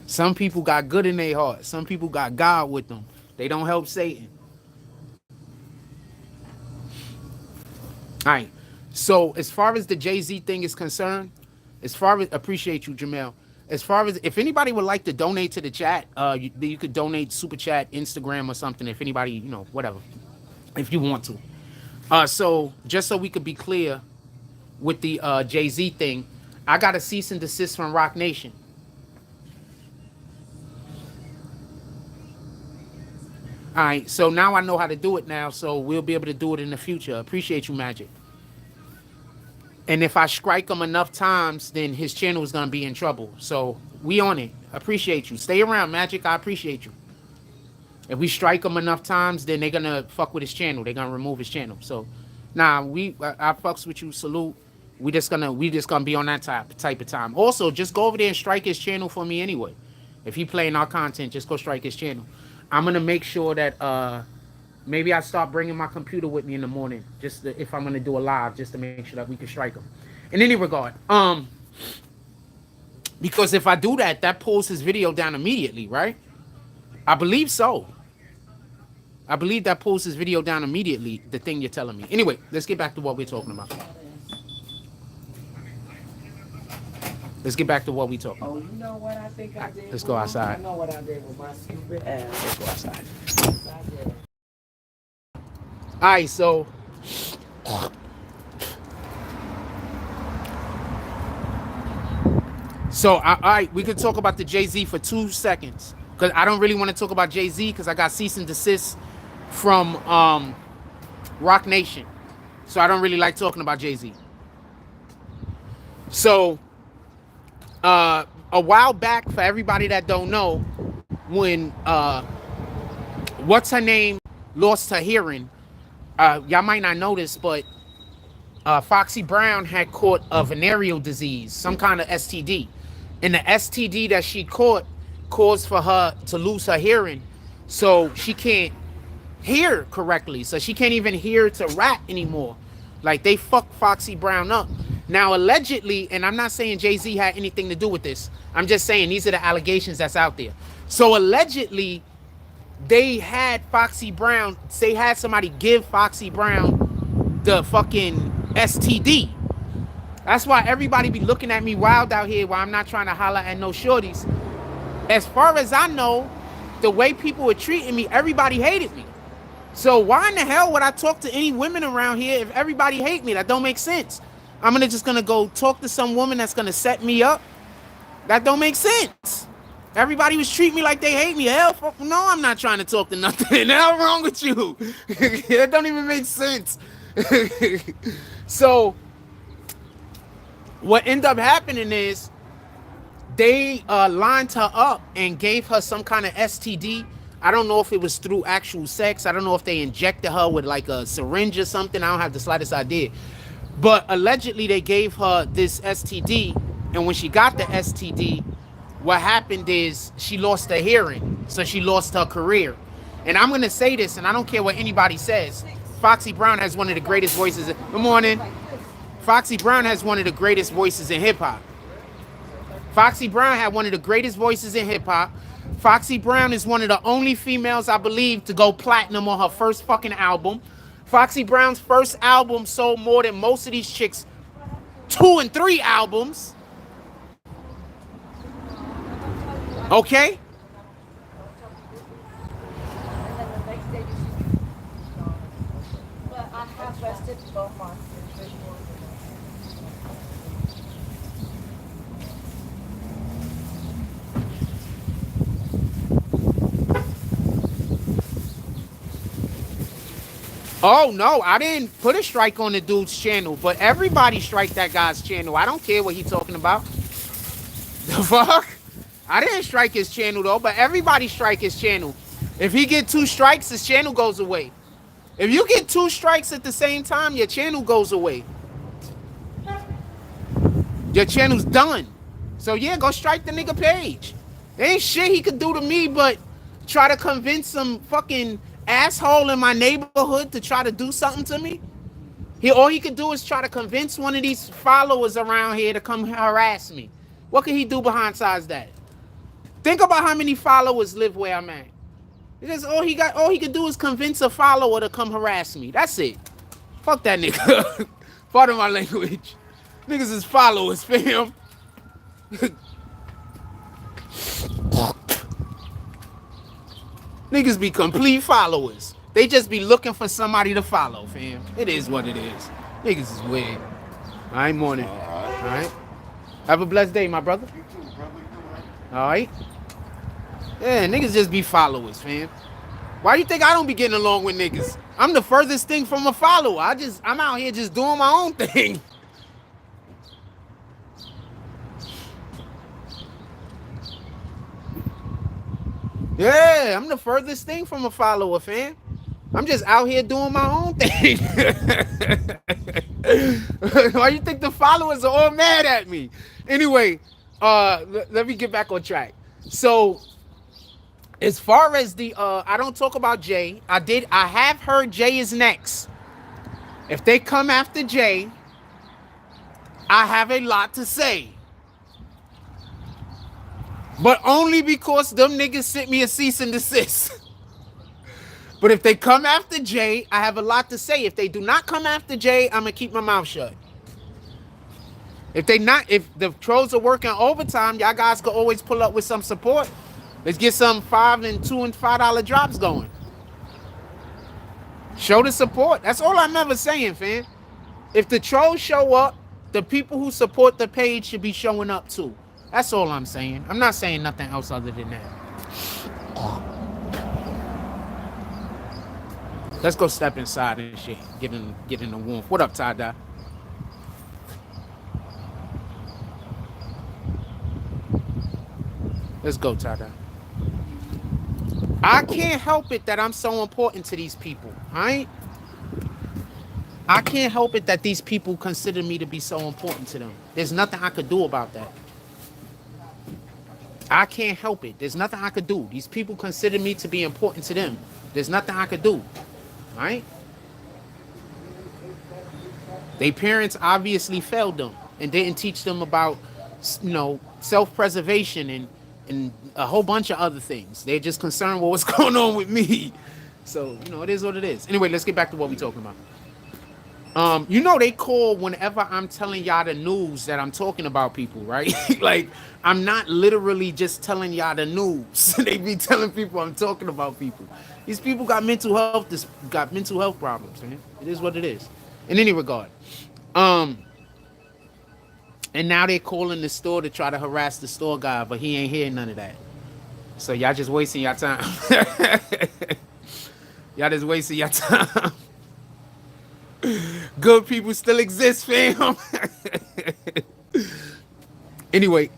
Some people got good in their heart. Some people got God with them. They don't help Satan. All right. So as far as the Jay-Z thing is concerned, as far as, appreciate you, Jamel. As far as, if anybody would like to donate to the chat, you could donate super chat, Instagram or something. If anybody, you know, whatever, if you want to. So just so we could be clear with the Jay-Z thing, I got a cease and desist from Rock Nation. All right, so now I know how to do it now, so we'll be able to do it in the future. Appreciate you, Magic. And if I strike him enough times, then his channel is going to be in trouble. So we on it. Appreciate you. Stay around, Magic. I appreciate you. If we strike him enough times, then they're going to fuck with his channel. They're going to remove his channel. So, nah, I fucks with you. Salute. We just gonna be on that type of time. Also, just go over there and strike his channel for me anyway. If he playing our content, just go strike his channel. I'm going to make sure that maybe I start bringing my computer with me in the morning, just if I'm gonna do a live, just to make sure that we can strike them. In any regard, because if I do that, that pulls his video down immediately, right? I believe so. I believe that pulls his video down immediately. The thing you're telling me. Anyway, let's get back to what we're talking about. Let's get back to what we talking about. Oh, you know what I think I did? Let's go outside. I know what I did with my stupid ass. Let's go outside. All right, so all right, we could talk about the Jay-Z for 2 seconds, because I don't really want to talk about Jay-Z because I got cease and desist from Rock Nation, so I don't really like talking about Jay-Z. So a while back, for everybody that don't know, when what's her name lost her hearing, y'all might not know this, but Foxy Brown had caught a venereal disease, some kind of STD. And the STD that she caught caused for her to lose her hearing. So she can't hear correctly. So she can't even hear to rap anymore. Like, they fucked Foxy Brown up. Now, allegedly, and I'm not saying Jay-Z had anything to do with this. I'm just saying these are the allegations that's out there. So allegedly, they had Foxy Brown, they had somebody give Foxy Brown the fucking STD. That's why everybody be looking at me wild out here while I'm not trying to holler at no shorties. As far as I know, the way people were treating me, everybody hated me. So why in the hell would I talk to any women around here if everybody hate me? That don't make sense. I'm just gonna go talk to some woman that's gonna set me up. That don't make sense. Everybody was treating me like they hate me. Hell, fuck, no, I'm not trying to talk to nothing. Hell wrong with you? That don't even make sense. So what ended up happening is they lined her up and gave her some kind of STD. I don't know if it was through actual sex. I don't know if they injected her with like a syringe or something. I don't have the slightest idea. But allegedly they gave her this STD. And when she got the STD, what happened is she lost her hearing. So she lost her career. And I'm going to say this, and I don't care what anybody says. Foxy Brown has one of the greatest voices. Good morning. Foxy Brown has one of the greatest voices in hip-hop. Foxy Brown had one of the greatest voices in hip-hop. Foxy Brown is one of the only females, I believe, to go platinum on her first fucking album. Foxy Brown's first album sold more than most of these chicks' 2 and 3 albums. Okay? But I have rested both months. Oh, no, I didn't put a strike on the dude's channel, but everybody strike that guy's channel. I don't care what he's talking about. The fuck? I didn't strike his channel though, but everybody strike his channel. If he get 2 strikes, his channel goes away. If you get 2 strikes at the same time, your channel goes away. Your channel's done. So yeah, go strike the nigga page. There ain't shit he could do to me but try to convince some fucking asshole in my neighborhood to try to do something to me. All he could do is try to convince one of these followers around here to come harass me. What can he do besides that? Think about how many followers live where I'm at. Because all he could do is convince a follower to come harass me. That's it. Fuck that nigga. Pardon my language. Niggas is followers, fam. Niggas be complete followers. They just be looking for somebody to follow, fam. It is what it is. Niggas is weird. All right, morning. All right. Have a blessed day, my brother. You too, brother. All right. Yeah, niggas just be followers, fam. Why you think I don't be getting along with niggas? I'm the furthest thing from a follower. I'm out here just doing my own thing. Yeah, I'm the furthest thing from a follower, fam. I'm just out here doing my own thing. Why you think the followers are all mad at me? Anyway, let me get back on track. So, as far as the, I don't talk about Jay. I have heard Jay is next. If they come after Jay, I have a lot to say. But only because them niggas sent me a cease and desist. But if they come after Jay, I have a lot to say. If they do not come after Jay, I'm gonna keep my mouth shut. If the trolls are working overtime, y'all guys could always pull up with some support. Let's get some $5 and $2 and $5 drops going. Show the support. That's all I'm ever saying, fam. If the trolls show up, the people who support the page should be showing up too. That's all I'm saying. I'm not saying nothing else other than that. Let's go step inside and shit. Get in the warmth. What up, Ty-Dye? Let's go, Ty-Dye. I can't help it that I'm so important to these people. I can't help it that these people consider me to be so important to them. There's nothing I could do about that. I can't help it. There's nothing I could do. These people consider me to be important to them. There's nothing I could do. Right? Their parents obviously failed them and didn't teach them about, self-preservation and a whole bunch of other things. They're just concerned with what's going on with me. So, it is what it is. Anyway, let's get back to what we're talking about. They call whenever I'm telling y'all the news that I'm talking about people, right? Like, I'm not literally just telling y'all the news. They be telling people I'm talking about people. These people got mental health problems, man. It is what it is. In any regard. And now they're calling the store to try to harass the store guy, but he ain't hearing none of that. So y'all just wasting your time. Y'all just wasting your time. Good people still exist, fam. Anyway,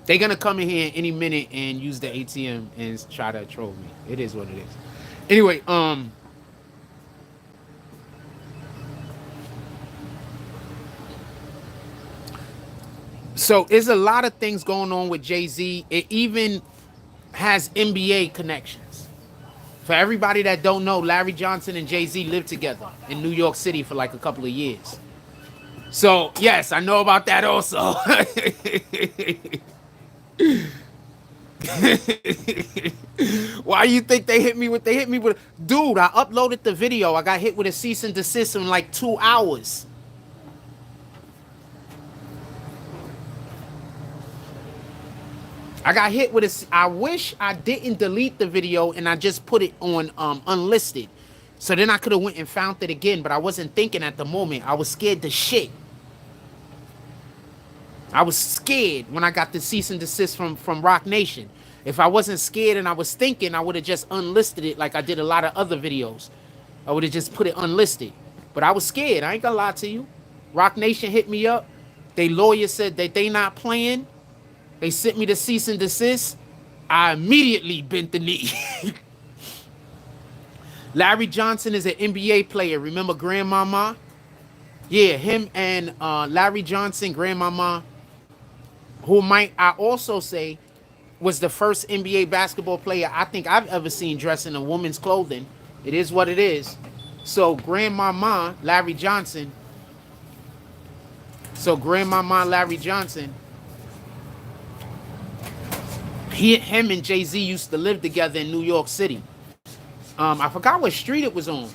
they're gonna come in here any minute and use the ATM and try to troll me. It is what it is. Anyway, so there's a lot of things going on with Jay-Z. It even has NBA connections. For everybody that don't know, Larry Johnson and Jay-Z lived together in New York City for like a couple of years. So, yes, I know about that also. Why you think they hit me with? Dude, I uploaded the video. I got hit with a cease and desist in like 2 hours. I got hit with a. I wish I didn't delete the video and I just put it on unlisted. So then I could have went and found it again, but I wasn't thinking at the moment. I was scared to shit. I was scared when I got the cease and desist from Rock Nation. If I wasn't scared and I was thinking, I would have just unlisted it like I did a lot of other videos. I would have just put it unlisted. But I was scared. I ain't gonna lie to you. Rock Nation hit me up. They lawyer said that they not playing. They sent me to cease and desist. I immediately bent the knee. Larry Johnson is an NBA player. Remember Grandmama? Yeah, him and Larry Johnson, Grandmama, who might I also say was the first NBA basketball player I think I've ever seen dressed in a woman's clothing. It is what it is. So Grandmama, Larry Johnson. So Grandmama, Larry Johnson. Him and Jay-Z used to live together in New York City. I forgot what street it was on.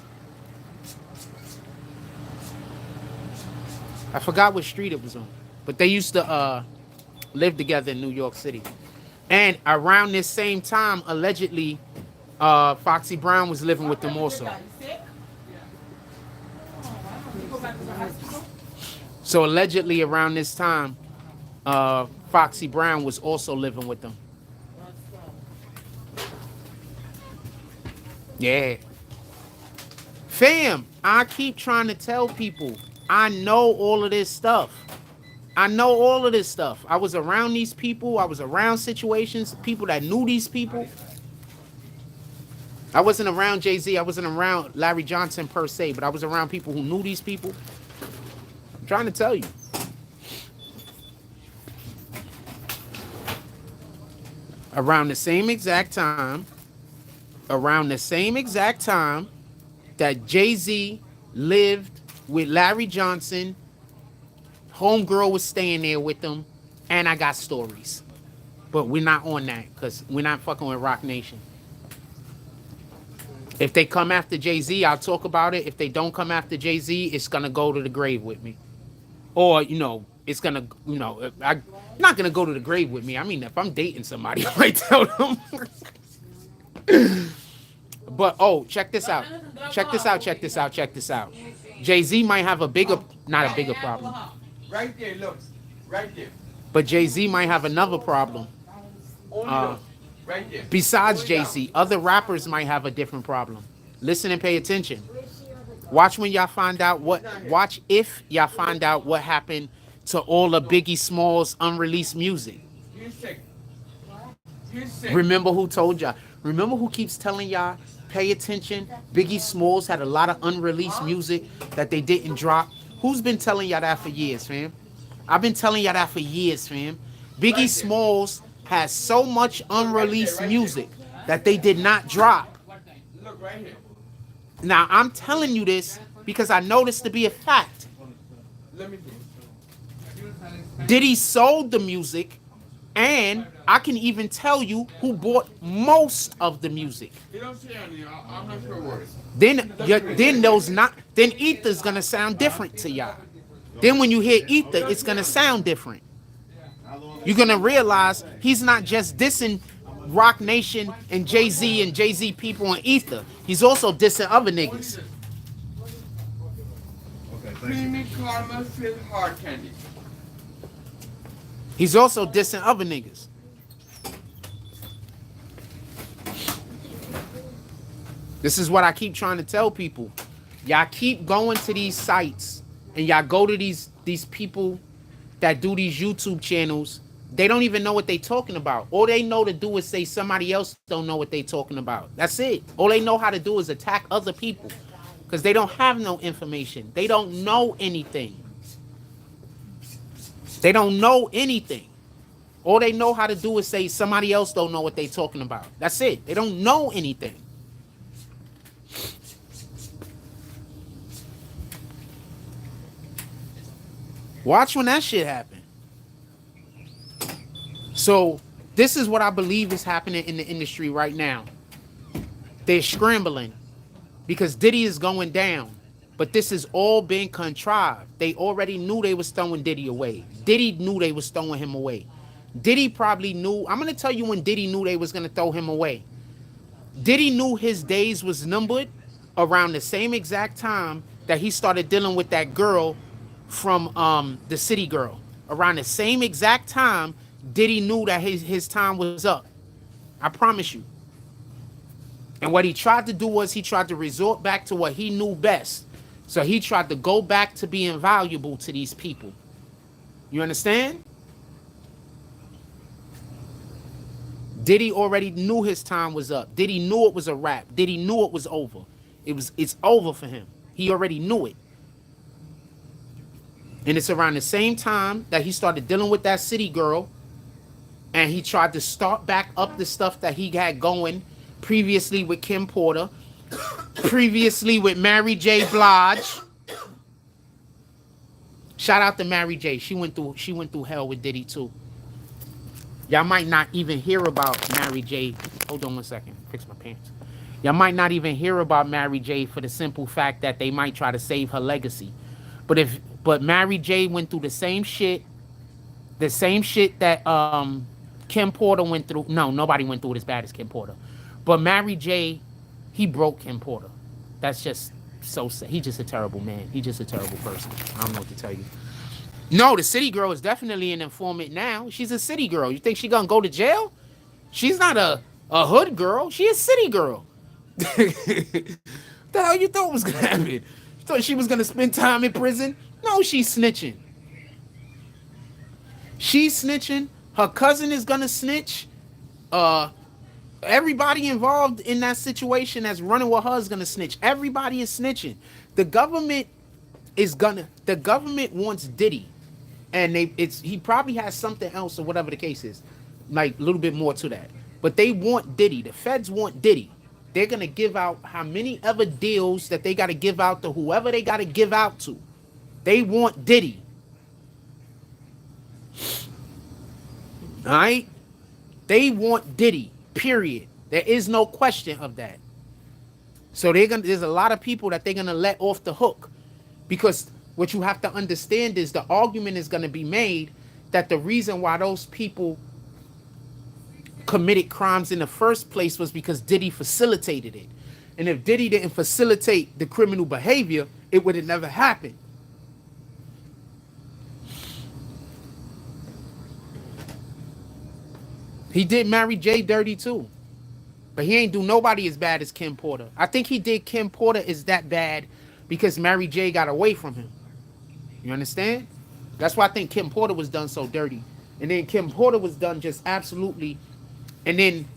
I forgot what street it was on. But they used to live together in New York City. And around this same time, allegedly, Foxy Brown was living with them also. So allegedly around this time, Foxy Brown was also living with them. Yeah. Fam, I keep trying to tell people, I know all of this stuff. I know all of this stuff. I was around these people. I was around situations, people that knew these people. I wasn't around Jay-Z. I wasn't around Larry Johnson per se, but I was around people who knew these people. I'm trying to tell you. Around the same exact time that Jay-Z lived with Larry Johnson, homegirl was staying there with them, and I got stories. But we're not on that because we're not fucking with Rock Nation. If they come after Jay-Z, I'll talk about it. If they don't come after Jay-Z, it's going to go to the grave with me. Or, it's going to, I'm not going to go to the grave with me. I mean, if I'm dating somebody, I might tell them. But, check this out. Check this out. Jay-Z might have not a bigger problem. Right there, look. Right there. But Jay-Z might have another problem. Right there. Besides Jay-Z, other rappers might have a different problem. Listen and pay attention. Watch if y'all find out what happened to all of Biggie Smalls' unreleased music. Remember who told y'all? Remember who keeps telling y'all, pay attention? Biggie Smalls had a lot of unreleased music that they didn't drop. Who's been telling y'all that for years, fam? I've been telling y'all that for years, fam. Biggie Smalls has so much unreleased music that they did not drop. Look right here. Now, I'm telling you this because I know this to be a fact. Let me do it. Diddy sold the music, and I can even tell you who bought most of the music. You don't see any. I'm not sure what it is. Then Ether's gonna sound different to y'all. Then when you hear Ether, it's gonna sound different. You're gonna realize he's not just dissing Rock Nation and Jay-Z people on Ether. He's also dissing other niggas. Creamy caramel filled hard candy. He's also dissing other niggas. This is what I keep trying to tell people. Y'all keep going to these sites and y'all go to these people that do these YouTube channels. They don't even know what they talking about. All they know to do is say somebody else don't know what they talking about. That's it. All they know how to do is attack other people because they don't have no information. They don't know anything. They don't know anything. All they know how to do is say somebody else don't know what they talking about. That's it. They don't know anything. Watch when that shit happen. So this is what I believe is happening in the industry right now. They're scrambling because Diddy is going down. But this has all been contrived. They already knew they was throwing Diddy away. Diddy knew they was throwing him away. Diddy probably knew. I'm going to tell you when Diddy knew they was going to throw him away. Diddy knew his days was numbered around the same exact time that he started dealing with that girl from the City Girl. Around the same exact time, Diddy knew that his time was up. I promise you. And what he tried to do was he tried to resort back to what he knew best. So he tried to go back to being valuable to these people. You understand? Diddy already knew his time was up. Diddy knew it was a wrap. Diddy knew it was over. It's over for him. He already knew it. And it's around the same time that he started dealing with that city girl, and he tried to start back up the stuff that he had going previously with Kim Porter, previously with Mary J. Blige. Shout out to Mary J. She went through hell with Diddy too. Y'all might not even hear about Mary J. Hold on one second. Fix my pants. Y'all might not even hear about Mary J. for the simple fact that they might try to save her legacy. But Mary J. went through the same shit that Kim Porter went through. No, nobody went through it as bad as Kim Porter. But Mary J., he broke Kim Porter. That's just so sad. He's just a terrible man. He's just a terrible person. I don't know what to tell you. No, the city girl is definitely an informant now. She's a city girl. You think she gonna go to jail? She's not a hood girl. She a city girl. The hell you thought was gonna happen? You thought she was gonna spend time in prison? No, she's snitching. She's snitching. Her cousin is gonna snitch. Everybody involved in that situation that's running with her is gonna snitch. Everybody is snitching. The government wants Diddy. And he probably has something else or whatever the case is. Like a little bit more to that. But they want Diddy. The feds want Diddy. They're gonna give out how many ever deals that they gotta give out to whoever they gotta give out to. They want Diddy. Alright? They want Diddy. Period. There is no question of that. So there's a lot of people that they're gonna let off the hook. Because what you have to understand is the argument is going to be made that the reason why those people committed crimes in the first place was because Diddy facilitated it. And if Diddy didn't facilitate the criminal behavior, it would have never happened. He did Mary J. dirty too. But he ain't do nobody as bad as Kim Porter. I think he did Kim Porter is that bad because Mary J. got away from him. You understand? That's why I think Kim Porter was done so dirty. And then Kim Porter was done just absolutely. And then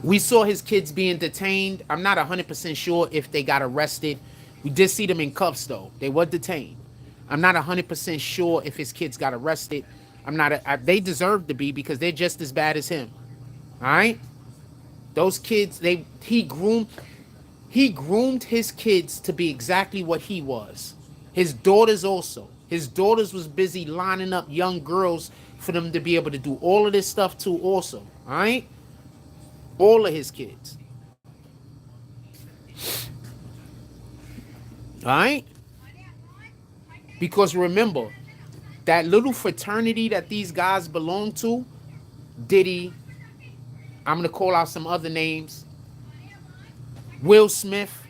we saw his kids being detained. I'm not 100% sure if they got arrested. We did see them in cuffs, though. They were detained. I'm not 100% sure if his kids got arrested. They deserve to be because they're just as bad as him. All right? Those kids, he groomed his kids to be exactly what he was. His daughters also. His daughters was busy lining up young girls for them to be able to do all of this stuff too also. All right? All of his kids. All right? Because remember, that little fraternity that these guys belong to, Diddy, I'm going to call out some other names, Will Smith,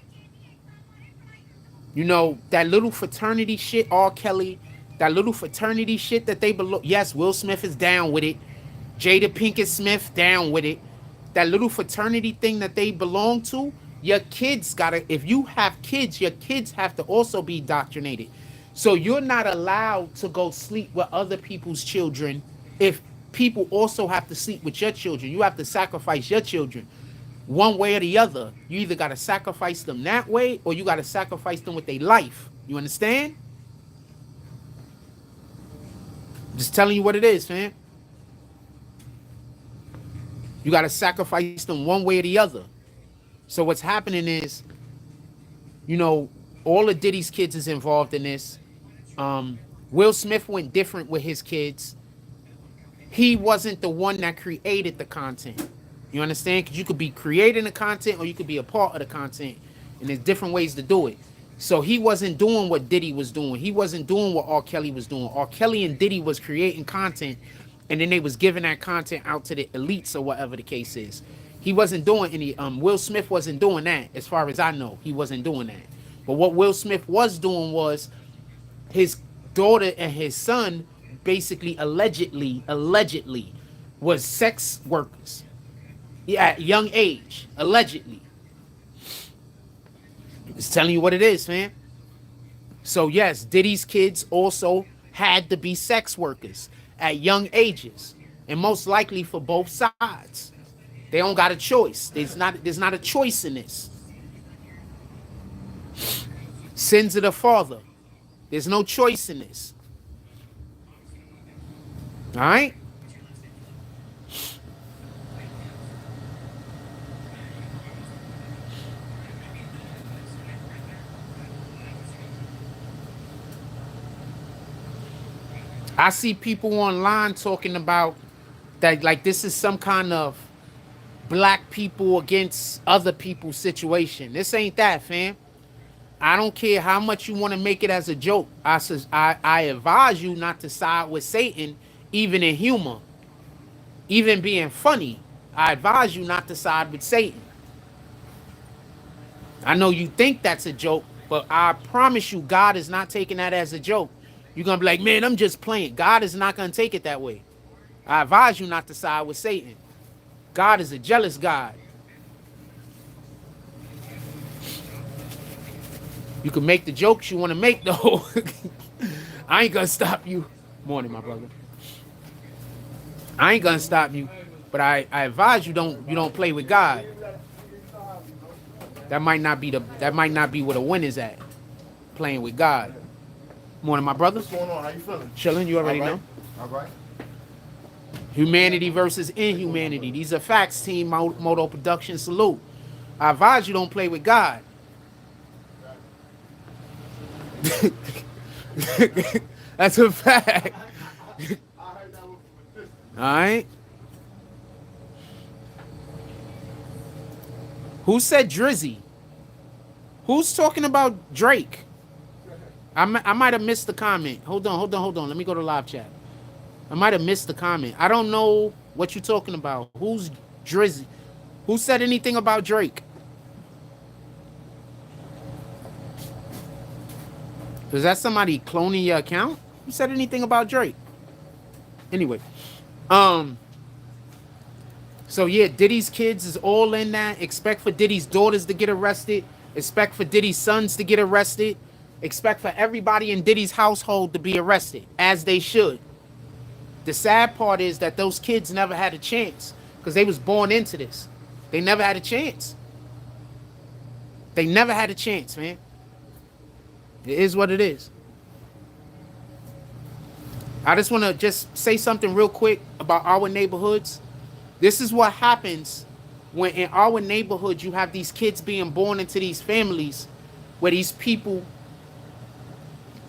you know, that little fraternity shit, R. Kelly, that little fraternity shit that they belong. Yes, Will Smith is down with it. Jada Pinkett Smith down with it. That little fraternity thing that they belong to, your kids gotta, if you have kids, your kids have to also be indoctrinated. So you're not allowed to go sleep with other people's children if people also have to sleep with your children. You have to sacrifice your children. One way or the other. You either got to sacrifice them that way or you got to sacrifice them with their life. You understand? Just telling you what it is, fam. You got to sacrifice them one way or the other. So what's happening is, you know, all of Diddy's kids is involved in this. Will Smith went different with his kids. He wasn't the one that created the content. You understand? Because you could be creating the content or you could be a part of the content. And there's different ways to do it. So he wasn't doing what Diddy was doing. He wasn't doing what R. Kelly was doing. R. Kelly and Diddy was creating content. And then they was giving that content out to the elites or whatever the case is. He wasn't doing any, Will Smith wasn't doing that. As far as I know, he wasn't doing that. But what Will Smith was doing was his daughter and his son basically allegedly was sex workers. Yeah, at young age, allegedly. It's telling you what it is, man. So yes, Diddy's kids also had to be sex workers at young ages, and most likely for both sides. They don't got a choice. There's not a choice in this. Sins of the father. There's no choice in this. All right? I see people online talking about that like this is some kind of black people against other people situation. This ain't that, fam. I don't care how much you want to make it as a joke. I advise you not to side with Satan, even in humor, even being funny. I advise you not to side with Satan. I know you think that's a joke, but I promise you, God is not taking that as a joke. You're going to be like, man, I'm just playing. God is not going to take it that way. I advise you not to side with Satan. God is a jealous God. You can make the jokes you want to make, though. I ain't going to stop you. Morning, my brother. I ain't going to stop you, but I advise you don't play with God. That might not be where the win is at. Playing with God. Morning, my brother. What's going on? How you feeling? Chilling, you already know. All right. Humanity versus inhumanity. These are facts, team. Moto Production, salute. I advise you don't play with God. That's a fact. All right. Who said Drizzy? Who's talking about Drake? I might have missed the comment. Hold on. Let me go to live chat. I might have missed the comment. I don't know what you're talking about. Who's Drizzy? Who said anything about Drake? Is that somebody cloning your account? Who said anything about Drake? Anyway. So yeah, Diddy's kids is all in that. Expect for Diddy's daughters to get arrested. Expect for Diddy's sons to get arrested. Expect for everybody in Diddy's household to be arrested, as they should. The sad part is that those kids never had a chance because they was born into this. They never had a chance. They never had a chance, man. It is what it is. I just want to just say something real quick about our neighborhoods. This is what happens when in our neighborhood you have these kids being born into these families where these people,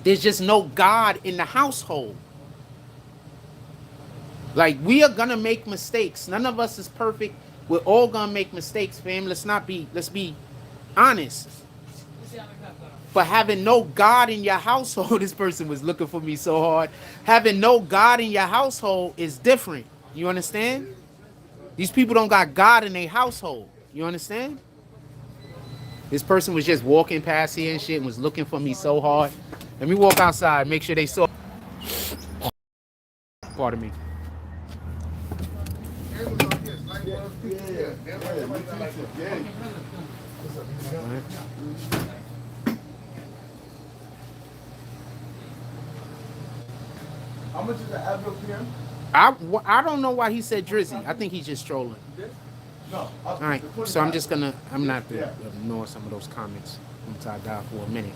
there's just no God in the household. Like, we are gonna make mistakes. None of us is perfect. We're all gonna make mistakes, fam. Let's be honest. But having no God in your household, this person was looking for me so hard. Having no God in your household is different. You understand? These people don't got God in their household. You understand? This person was just walking past here and shit and was looking for me so hard. Let me walk outside, make sure they saw. Pardon me. How much is the Advil PM? I don't know why he said Drizzy. I think he's just trolling. No. All right, so I'm not to ignore some of those comments until I die for a minute.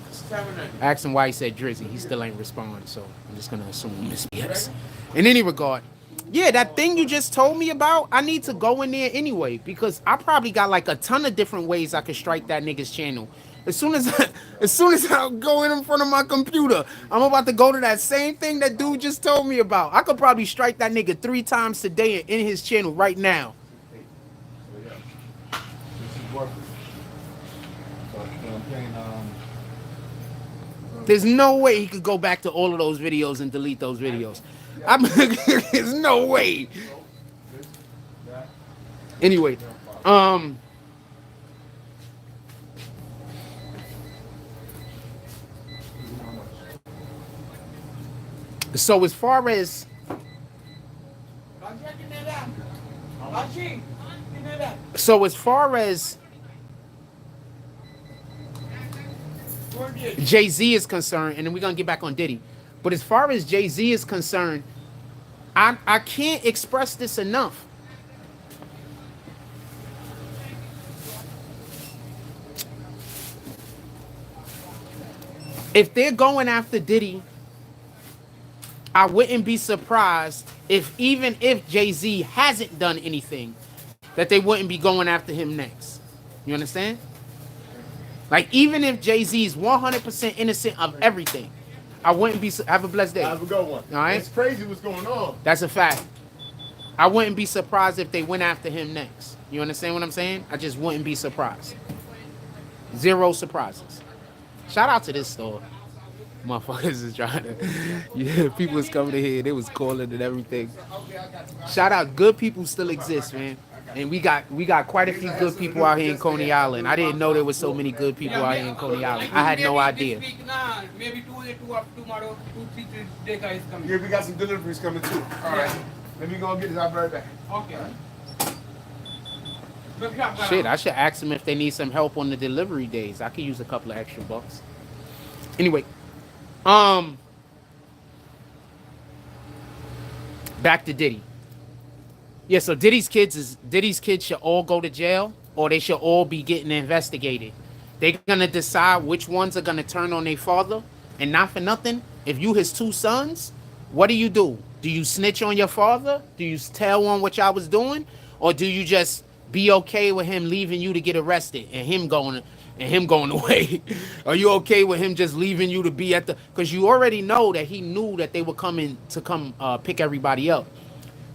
I asked him why he said Drizzy. He still ain't responding, so I'm just gonna assume it's yes. In any regard, yeah, that thing you just told me about, I need to go in there anyway because I probably got like a ton of different ways I could strike that nigga's channel. As soon as I go in front of my computer, I'm about to go to that same thing that dude just told me about. I could probably strike that nigga 3 times today in his channel right now. There's no way he could go back to all of those videos and delete those videos. There's no way. Anyway, so as far as Jay-Z is concerned, and then we're gonna get back on Diddy. But as far as Jay-Z is concerned, I can't express this enough. If they're going after Diddy, I wouldn't be surprised even if Jay-Z hasn't done anything, that they wouldn't be going after him next. You understand? Like, even if Jay-Z is 100% innocent of everything, I wouldn't be... Have a blessed day. Have a good one. All right? It's crazy what's going on. That's a fact. I wouldn't be surprised if they went after him next. You understand what I'm saying? I just wouldn't be surprised. Zero surprises. Shout out to this store. Motherfuckers is trying to... Yeah, people was coming in here. They was calling and everything. Shout out. Good people still exist, man. And we got quite a few good people out here in Coney Island. I didn't know there was so many good people out here in Coney Island. I had no idea. Maybe tomorrow, 2-3 days coming. Yeah, we got some deliveries coming too. All right. Let me go and get this. I'll be right back. Okay. Shit, I should ask them if they need some help on the delivery days. I could use a couple of extra bucks. Anyway, back to Diddy. Yeah, so Diddy's kids should all go to jail, or they should all be getting investigated. They're gonna decide which ones are gonna turn on their father, and not for nothing. If you his two sons, what do? Do you snitch on your father? Do you tell on what y'all was doing, or do you just be okay with him leaving you to get arrested and him going away? Are you okay with him just leaving you to be at the? Because you already know that he knew that they were coming to pick everybody up.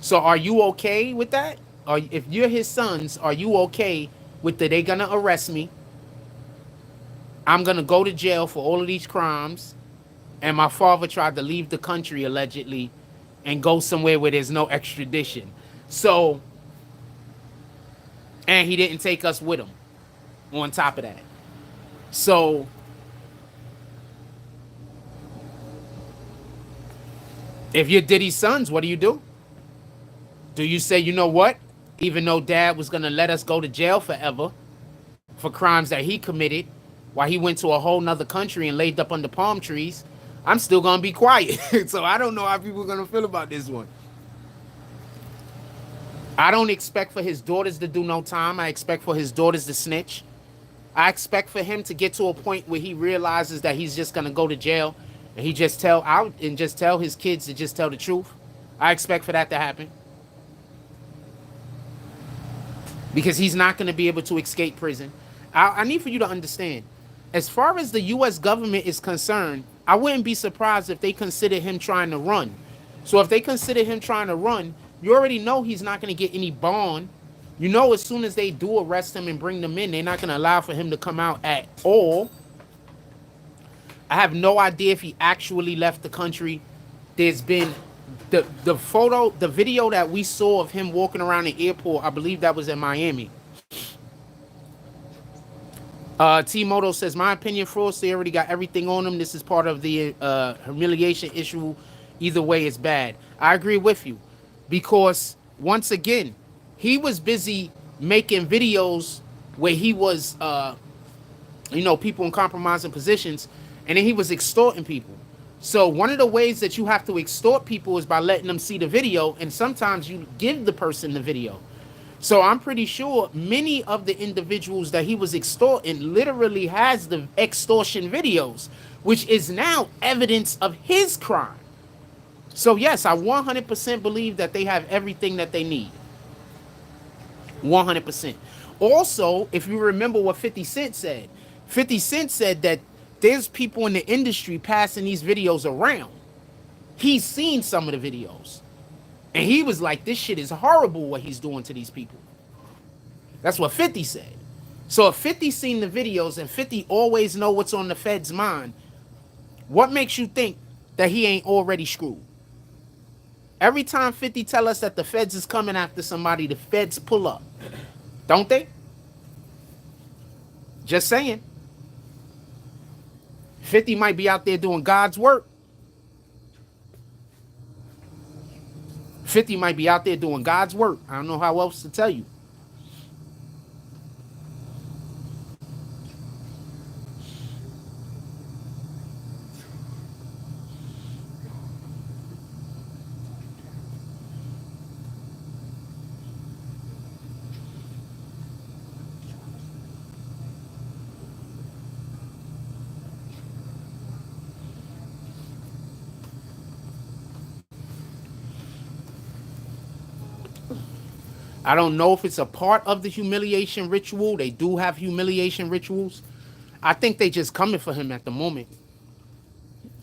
So are you okay with that? Or if you're his sons, are you okay with they gonna arrest me? I'm gonna go to jail for all of these crimes, and my father tried to leave the country allegedly and go somewhere where there's no extradition. So, and he didn't take us with him on top of that. So, if you're Diddy's sons, what do you do? Do you say, you know what? Even though dad was going to let us go to jail forever for crimes that he committed while he went to a whole nother country and laid up under palm trees, I'm still going to be quiet. So I don't know how people are going to feel about this one. I don't expect for his daughters to do no time. I expect for his daughters to snitch. I expect for him to get to a point where he realizes that he's just going to go to jail and he just tell his kids to just tell the truth. I expect for that to happen. Because he's not going to be able to escape prison. I need for you to understand, as far as the U.S. government is concerned, I wouldn't be surprised if they consider him trying to run. So if they consider him trying to run, you already know he's not going to get any bond. You know, as soon as they do arrest him and bring them in, they're not going to allow for him to come out at all. I have no idea if he actually left the country. There's been the video that we saw of him walking around the airport, I believe that was in Miami. T-Moto says, my opinion, Frost, they already got everything on him. This is part of the humiliation issue. Either way, it's bad. I agree with you. Because, once again, he was busy making videos where he was, people in compromising positions, and then he was extorting people. So one of the ways that you have to extort people is by letting them see the video, and sometimes you give the person the video. So I'm pretty sure many of the individuals that he was extorting literally has the extortion videos, which is now evidence of his crime. So yes, I 100% believe that they have everything that they need. 100%. Also, if you remember what 50 Cent said, 50 Cent said that there's people in the industry passing these videos around. He's seen some of the videos. And he was like, this shit is horrible what he's doing to these people. That's what 50 said. So if 50's seen the videos and 50 always know what's on the Fed's mind, what makes you think that he ain't already screwed? Every time 50 tell us that the Feds is coming after somebody, the Feds pull up. Don't they? Just saying. 50 might be out there doing God's work. 50 might be out there doing God's work. I don't know how else to tell you. I don't know if it's a part of the humiliation ritual. They do have humiliation rituals. I think they just coming for him at the moment.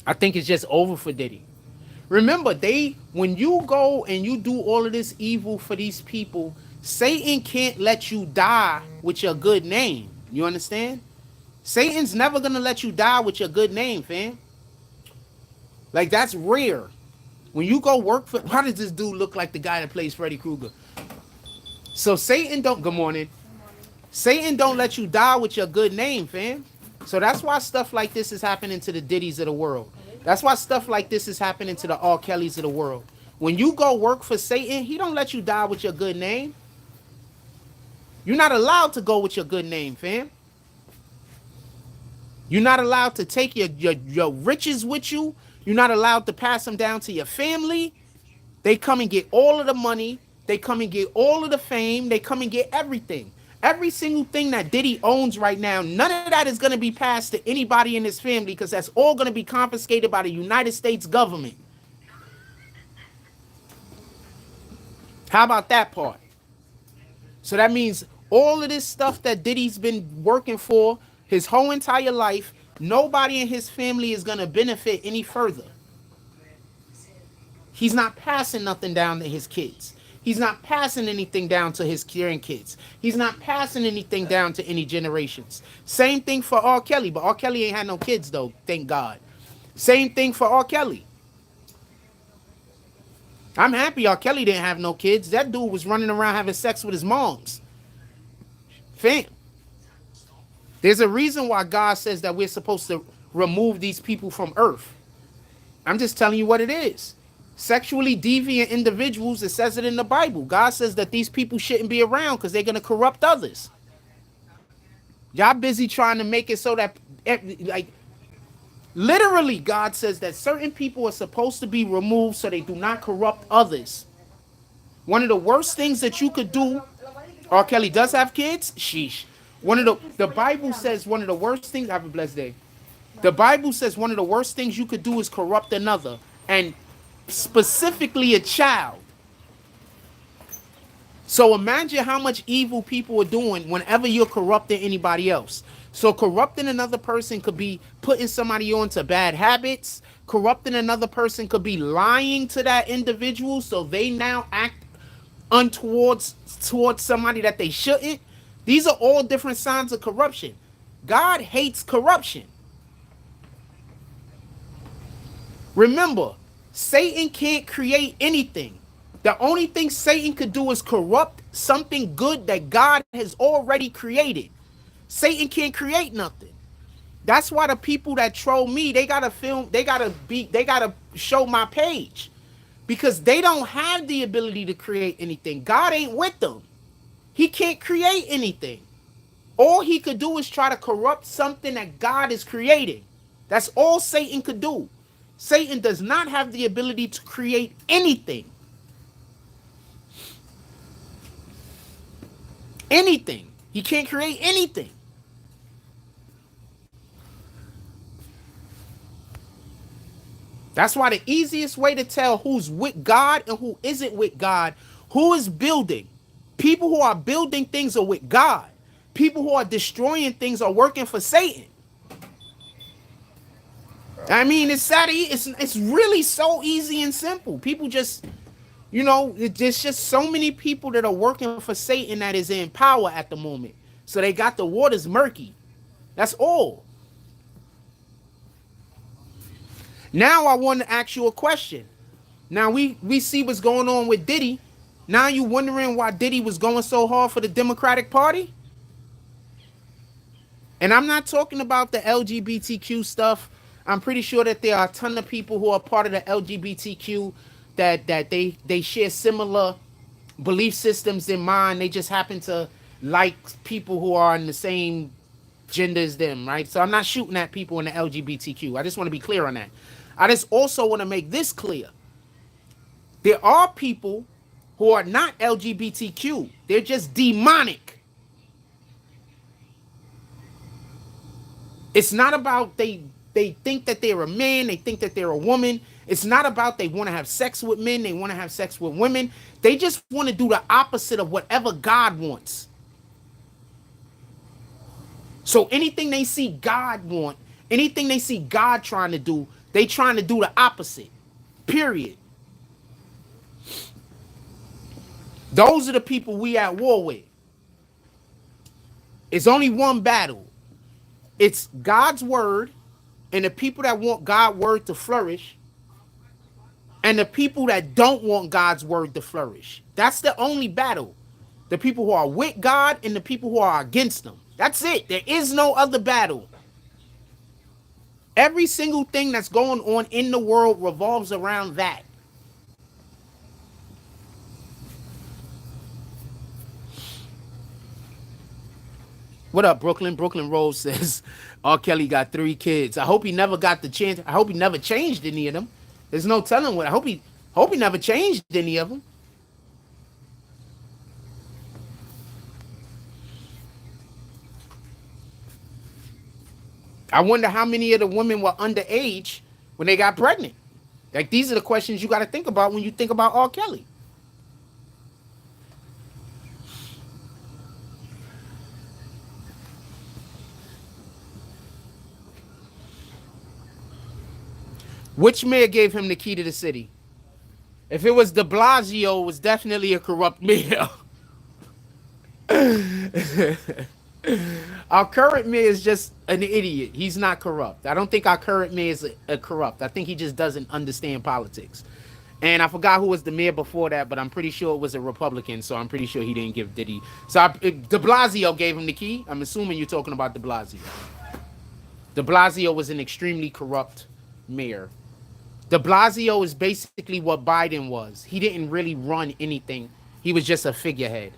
I think it's just over for Diddy. Remember, when you go and you do all of this evil for these people, Satan can't let you die with your good name. You understand? Satan's never gonna let you die with your good name, fam. Like, that's rare. When you go work for, why does this dude look like the guy that plays Freddy Krueger? So Satan don't, good morning. Satan don't let you die with your good name, fam. So that's why stuff like this is happening to the Diddies of the world. That's why stuff like this is happening to the R. Kellys of the world. When you go work for Satan, he don't let you die with your good name. You're not allowed to go with your good name, fam. You're not allowed to take your riches with you. You're not allowed to pass them down to your family. They come and get all of the money. They come and get all of the fame. They come and get everything. Every single thing that Diddy owns right now, none of that is going to be passed to anybody in his family because that's all going to be confiscated by the United States government. How about that part? So that means all of this stuff that Diddy's been working for his whole entire life, nobody in his family is going to benefit any further. He's not passing nothing down to his kids. He's not passing anything down to his grandkids. He's not passing anything down to any generations. Same thing for R. Kelly, but R. Kelly ain't had no kids though, thank God. Same thing for R. Kelly. I'm happy R. Kelly didn't have no kids. That dude was running around having sex with his moms. Fam. There's a reason why God says that we're supposed to remove these people from earth. I'm just telling you what it is. Sexually deviant individuals, it says it in the Bible. God says that these people shouldn't be around because they're going to corrupt others. Y'all busy trying to make it so that, like, literally God says that certain people are supposed to be removed so they do not corrupt others. One of the worst things that you could do, R. Kelly does have kids? Sheesh. The Bible says one of the worst things, have a blessed day. The Bible says one of the worst things you could do is corrupt another. And specifically a child. So imagine how much evil people are doing whenever you're corrupting anybody else. So corrupting another person could be putting somebody on to bad habits. Corrupting another person could be lying to that individual so they now act towards somebody that they shouldn't. These are all different signs of corruption. God hates corruption. Remember, Satan can't create anything. The only thing Satan could do is corrupt something good that God has already created. Satan can't create nothing. That's why the people that troll me, they gotta show my page. Because they don't have the ability to create anything. God ain't with them. He can't create anything. All he could do is try to corrupt something that God is creating. That's all Satan could do. Satan does not have the ability to create anything. Anything. He can't create anything. That's why the easiest way to tell who's with God and who isn't with God, who is building. People who are building things are with God. People who are destroying things are working for Satan. I mean, it's really so easy and simple. People just, there's just so many people that are working for Satan that is in power at the moment. So they got the waters murky. That's all. Now I want to ask you a question. Now we see what's going on with Diddy. Now you wondering why Diddy was going so hard for the Democratic Party? And I'm not talking about the LGBTQ stuff. I'm pretty sure that there are a ton of people who are part of the LGBTQ that they share similar belief systems in mind. They just happen to like people who are in the same gender as them, right? So I'm not shooting at people in the LGBTQ. I just want to be clear on that. I just also want to make this clear. There are people who are not LGBTQ. They're just demonic. It's not about they think that they're a man, they think that they're a woman. It's not about they want to have sex with men, they want to have sex with women. They just want to do the opposite of whatever God wants. So anything they see God want, anything they see God trying to do, they trying to do the opposite. Period. Those are the people we at war with. It's only one battle. It's God's word and the people that want God's word to flourish and the people that don't want God's word to flourish. That's the only battle. The people who are with God and the people who are against them. That's it. There is no other battle. Every single thing that's going on in the world revolves around that. What up, Brooklyn? Brooklyn Rose says, R. Kelly got 3 kids. I hope he never got the chance. I hope he never changed any of them. There's no telling what. I hope he never changed any of them. I wonder how many of the women were underage when they got pregnant. Like, these are the questions you got to think about when you think about R. Kelly. Which mayor gave him the key to the city? If it was de Blasio, it was definitely a corrupt mayor. Our current mayor is just an idiot. He's not corrupt. I don't think our current mayor is a corrupt. I think he just doesn't understand politics. And I forgot who was the mayor before that, but I'm pretty sure it was a Republican, so I'm pretty sure he didn't give Diddy. So de Blasio gave him the key. I'm assuming you're talking about de Blasio. De Blasio was an extremely corrupt mayor. De Blasio is basically what Biden was. He didn't really run anything. He was just a figurehead.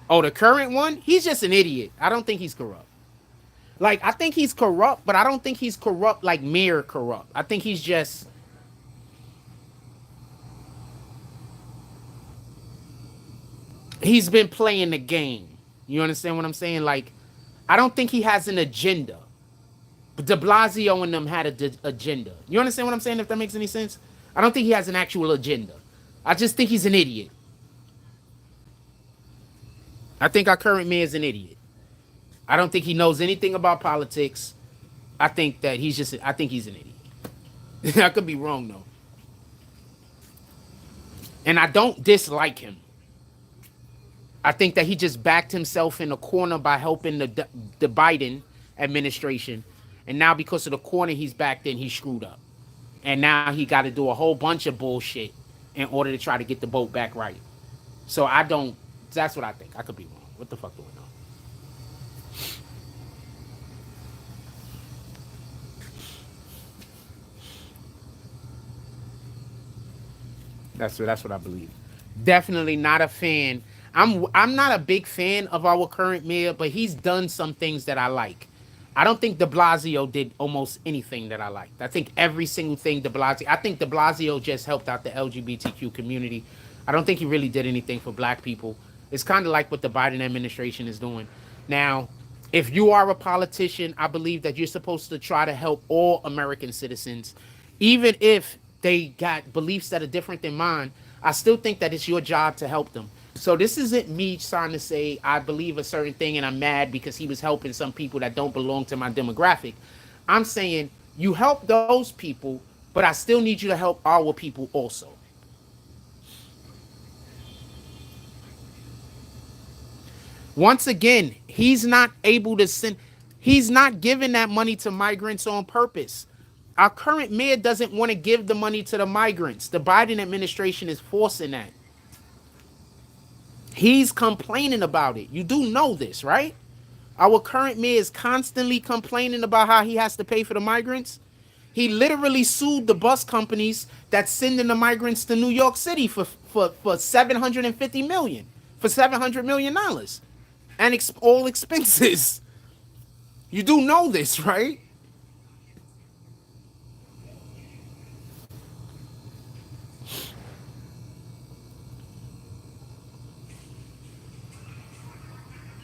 Oh, the current one? He's just an idiot. I don't think he's corrupt. Like, I think he's corrupt, but I don't think he's corrupt like mayor corrupt. I think he's just... He's been playing the game. You understand what I'm saying? Like, I don't think he has an agenda. But de Blasio and them had an agenda. You understand what I'm saying, if that makes any sense? I don't think he has an actual agenda. I just think he's an idiot. I think our current mayor is an idiot. I don't think he knows anything about politics. I think that he's just... I think he's an idiot. I could be wrong, though. And I don't dislike him. I think that he just backed himself in a corner by helping the Biden administration. And now because of the corner he's backed in, he's screwed up. And now he got to do a whole bunch of bullshit in order to try to get the boat back right. So I don't... That's what I think. I could be wrong. What the fuck do I know? That's what I believe. Definitely not a fan. I'm not a big fan of our current mayor, but he's done some things that I like. I don't think de Blasio did almost anything that I liked. I think every single thing I think de Blasio just helped out the LGBTQ community. I don't think he really did anything for black people. It's kind of like what the Biden administration is doing. Now, if you are a politician, I believe that you're supposed to try to help all American citizens, even if they got beliefs that are different than mine. I still think that it's your job to help them. So this isn't me trying to say I believe a certain thing and I'm mad because he was helping some people that don't belong to my demographic. I'm saying you help those people, but I still need you to help our people also. Once again, he's not able to send... He's not giving that money to migrants on purpose. Our current mayor doesn't want to give the money to the migrants. The Biden administration is forcing that. He's complaining about it. You do know this, right? Our current mayor is constantly complaining about how he has to pay for the migrants. He literally sued the bus companies that's sending the migrants to New York City for $750 million, for $700 million, and all expenses. You do know this, right?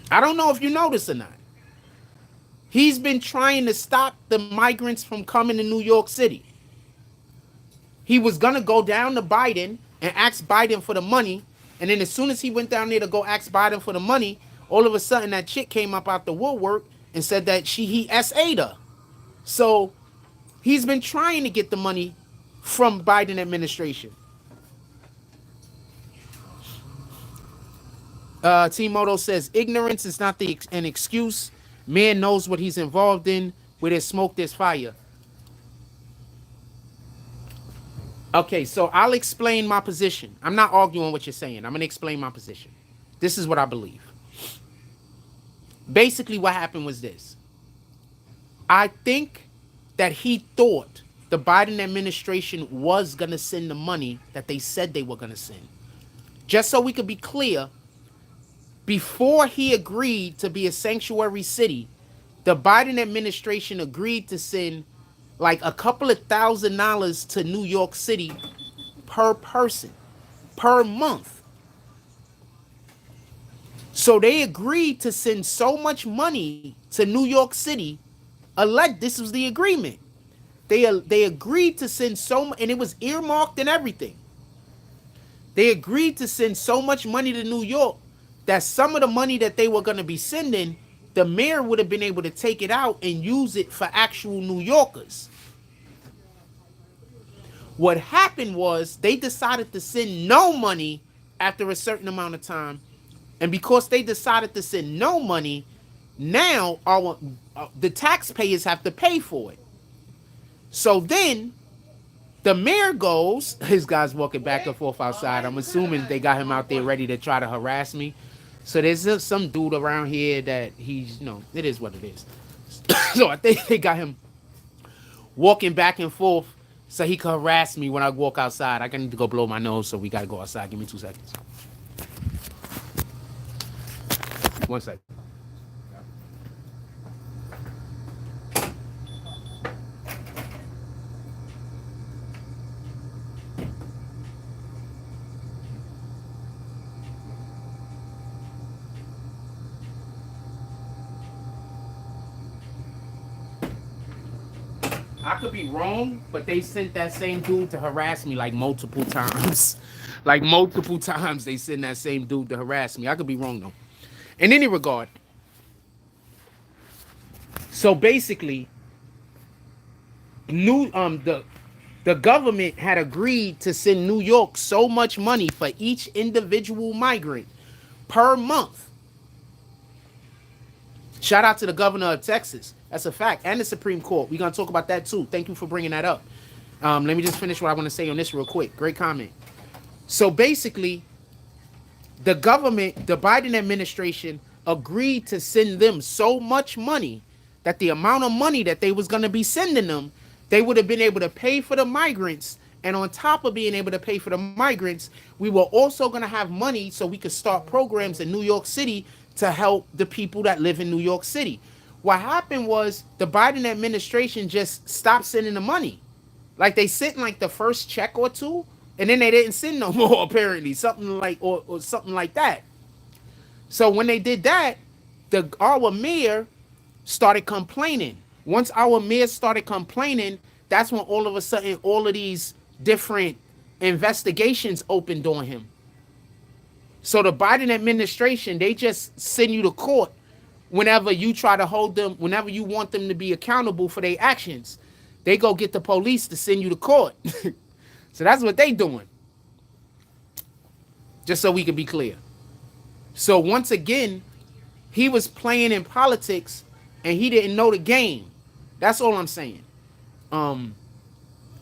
I don't know if you know this or not. He's been trying to stop the migrants from coming to New York City. he was gonna go down to Biden and ask Biden for the money, and then as soon as he went down there to go ask Biden for the money, all of a sudden that chick came up out the woodwork and said that he SA'd her. So he's been trying to get the money from Biden administration. T-Moto says, ignorance is not an excuse. Man knows what he's involved in. Where there's smoke, there's fire. Okay, so I'll explain my position. I'm not arguing what you're saying. I'm going to explain my position. This is what I believe. Basically, what happened was this. I think that he thought the Biden administration was going to send the money that they said they were going to send. Just so we could be clear, before he agreed to be a sanctuary city, the Biden administration agreed to send like a couple of $1,000s to New York City per person, per month. So they agreed to send so much money to New York City. This was the agreement. They agreed to send so much, and it was earmarked and everything. They agreed to send so much money to New York that some of the money that they were going to be sending, the mayor would have been able to take it out and use it for actual New Yorkers. What happened was they decided to send no money after a certain amount of time. And because they decided to send no money, now the taxpayers have to pay for it. So then the mayor goes, his guy's walking back and forth outside. I'm assuming they got him out there ready to try to harass me. So there's some dude around here that he's, it is what it is. So I think they got him walking back and forth so he could harass me when I walk outside. I need to go blow my nose, so we got to go outside. Give me 2 seconds. 1 second. I could be wrong, but they sent that same dude to harass me like multiple times. Like multiple times they sent that same dude to harass me. I could be wrong though. In any regard. So basically, the government had agreed to send New York so much money for each individual migrant per month. Shout out to the governor of Texas. That's a fact. And the Supreme Court. We're going to talk about that too. Thank you for bringing that up. Let me just finish what I want to say on this real quick. Great comment. So basically, the government, the Biden administration, agreed to send them so much money that the amount of money that they was going to be sending them, they would have been able to pay for the migrants. And on top of being able to pay for the migrants, we were also going to have money so we could start programs in New York City to help the people that live in New York City. What happened was the Biden administration just stopped sending the money. Like they sent like the first check or two, and then they didn't send no more apparently, something like or something like that. So when they did that, our mayor started complaining. Once our mayor started complaining, that's when all of a sudden all of these different investigations opened on him. So the Biden administration, they just send you to court whenever you try to hold them, whenever you want them to be accountable for their actions. They go get the police to send you to court. So that's what they doing. Just so we can be clear. So once again, he was playing in politics and he didn't know the game. That's all I'm saying. I'm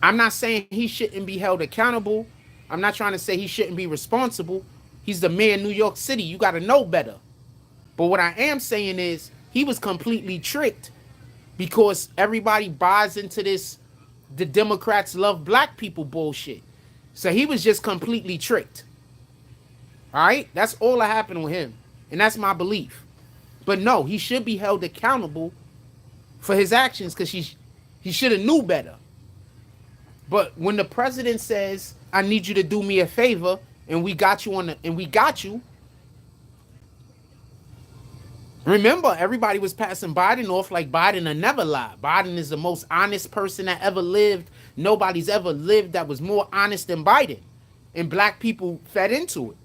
not saying he shouldn't be held accountable. I'm not trying to say he shouldn't be responsible. He's the mayor of New York City. You got to know better. But what I am saying is he was completely tricked because everybody buys into this, the Democrats love black people bullshit. So he was just completely tricked. All right? That's all that happened with him. And that's my belief. But no, he should be held accountable for his actions because he should have knew better. But when the president says, I need you to do me a favor, and we got you Remember, everybody was passing Biden off like Biden will never lie. Biden is the most honest person that ever lived. Nobody's ever lived that was more honest than Biden. And black people fed into it.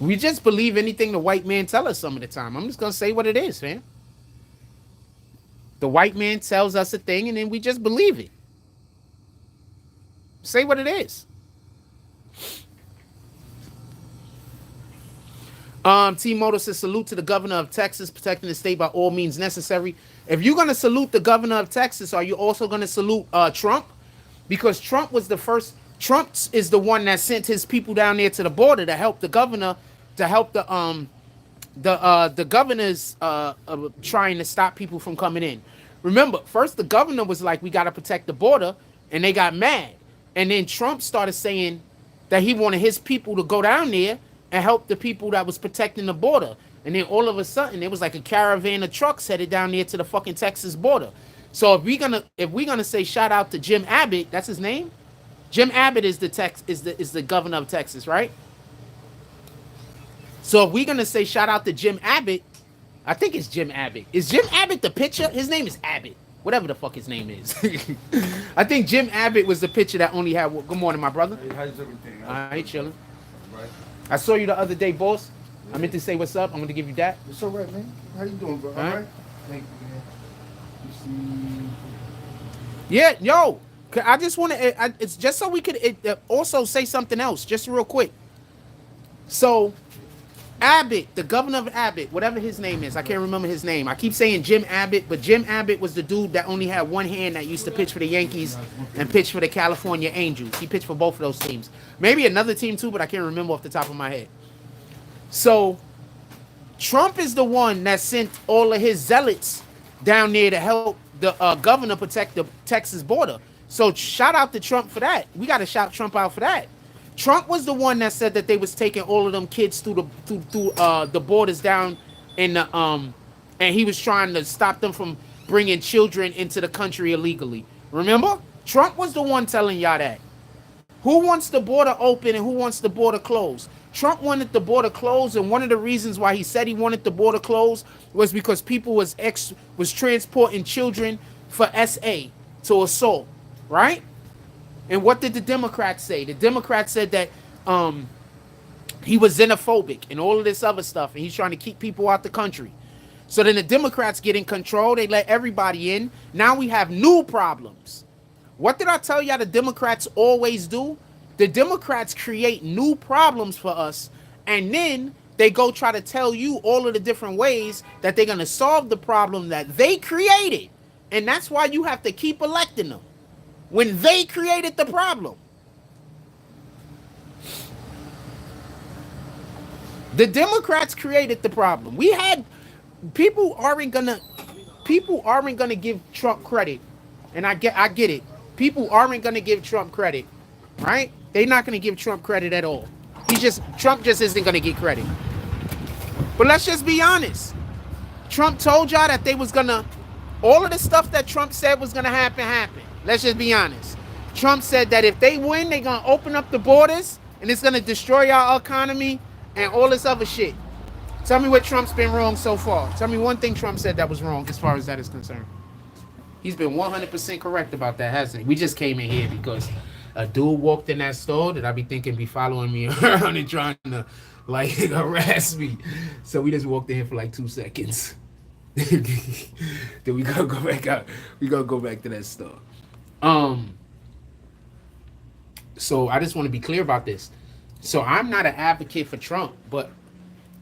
We just believe anything the white man tell us some of the time. I'm just going to say what it is, man. The white man tells us a thing and then we just believe it. Say what it is. T Moto says salute to the governor of Texas, protecting the state by all means necessary. If you're going to salute the governor of Texas, are you also going to salute Trump? Because Trump was the first. Trump is the one that sent his people down there to the border to help the governor, to help the governors trying to stop people from coming in. Remember, first the governor was like, we got to protect the border, and they got mad. And then Trump started saying that he wanted his people to go down there and help the people that was protecting the border. And then all of a sudden, it was like a caravan of trucks headed down there to the fucking Texas border. So if we're gonna say shout out to Jim Abbott, that's his name. Jim Abbott is the governor of Texas, right? So if we're gonna say shout out to Jim Abbott, I think it's Jim Abbott. Is Jim Abbott the pitcher? His name is Abbott. Whatever the fuck his name is. I think Jim Abbott was the pitcher that only had. Good morning, my brother. Hey, how's everything? I ain't chilling. Right. I saw you the other day, boss. I meant to say what's up. I'm going to give you that. It's all right, man. How you doing, bro? All right? Thank you, man. Yeah, yo. I just want to, it's just so we could also say something else, just real quick. So, Abbott, the governor of Abbott, whatever his name is, I can't remember his name. I keep saying Jim Abbott, but Jim Abbott was the dude that only had one hand that used to pitch for the Yankees and pitch for the California Angels. He pitched for both of those teams. Maybe another team too, but I can't remember off the top of my head. So, Trump is the one that sent all of his zealots down there to help the governor protect the Texas border. So, shout out to Trump for that. We got to shout Trump out for that. Trump was the one that said that they was taking all of them kids through the borders down in the and he was trying to stop them from bringing children into the country illegally. Remember? Trump was the one telling y'all that. Who wants the border open and who wants the border closed? Trump wanted the border closed, and one of the reasons why he said he wanted the border closed was because people was transporting children for SA to assault, right? And what did the Democrats say? The Democrats said that he was xenophobic and all of this other stuff, and he's trying to keep people out the country. So then the Democrats get in control. They let everybody in. Now we have new problems. What did I tell y'all the Democrats always do? The Democrats create new problems for us, and then they go try to tell you all of the different ways that they're going to solve the problem that they created. And that's why you have to keep electing them. When they created the problem. The Democrats created the problem. We had people aren't gonna give Trump credit. And I get it. People aren't gonna give Trump credit. Right? They're not gonna give Trump credit at all. Trump just isn't gonna get credit. But let's just be honest. Trump told y'all that they was gonna, all of the stuff that Trump said was gonna happen. Let's just be honest. Trump said that if they win, they're going to open up the borders and it's going to destroy our economy and all this other shit. Tell me what Trump's been wrong so far. Tell me one thing Trump said that was wrong as far as that is concerned. He's been 100% correct about that, hasn't he? We just came in here because a dude walked in that store that I be thinking be following me around and trying to like harass me. So we just walked in here for like 2 seconds. Then we got to go back out. We got to go back to that store. So I just want to be clear about this. So I'm not an advocate for Trump, but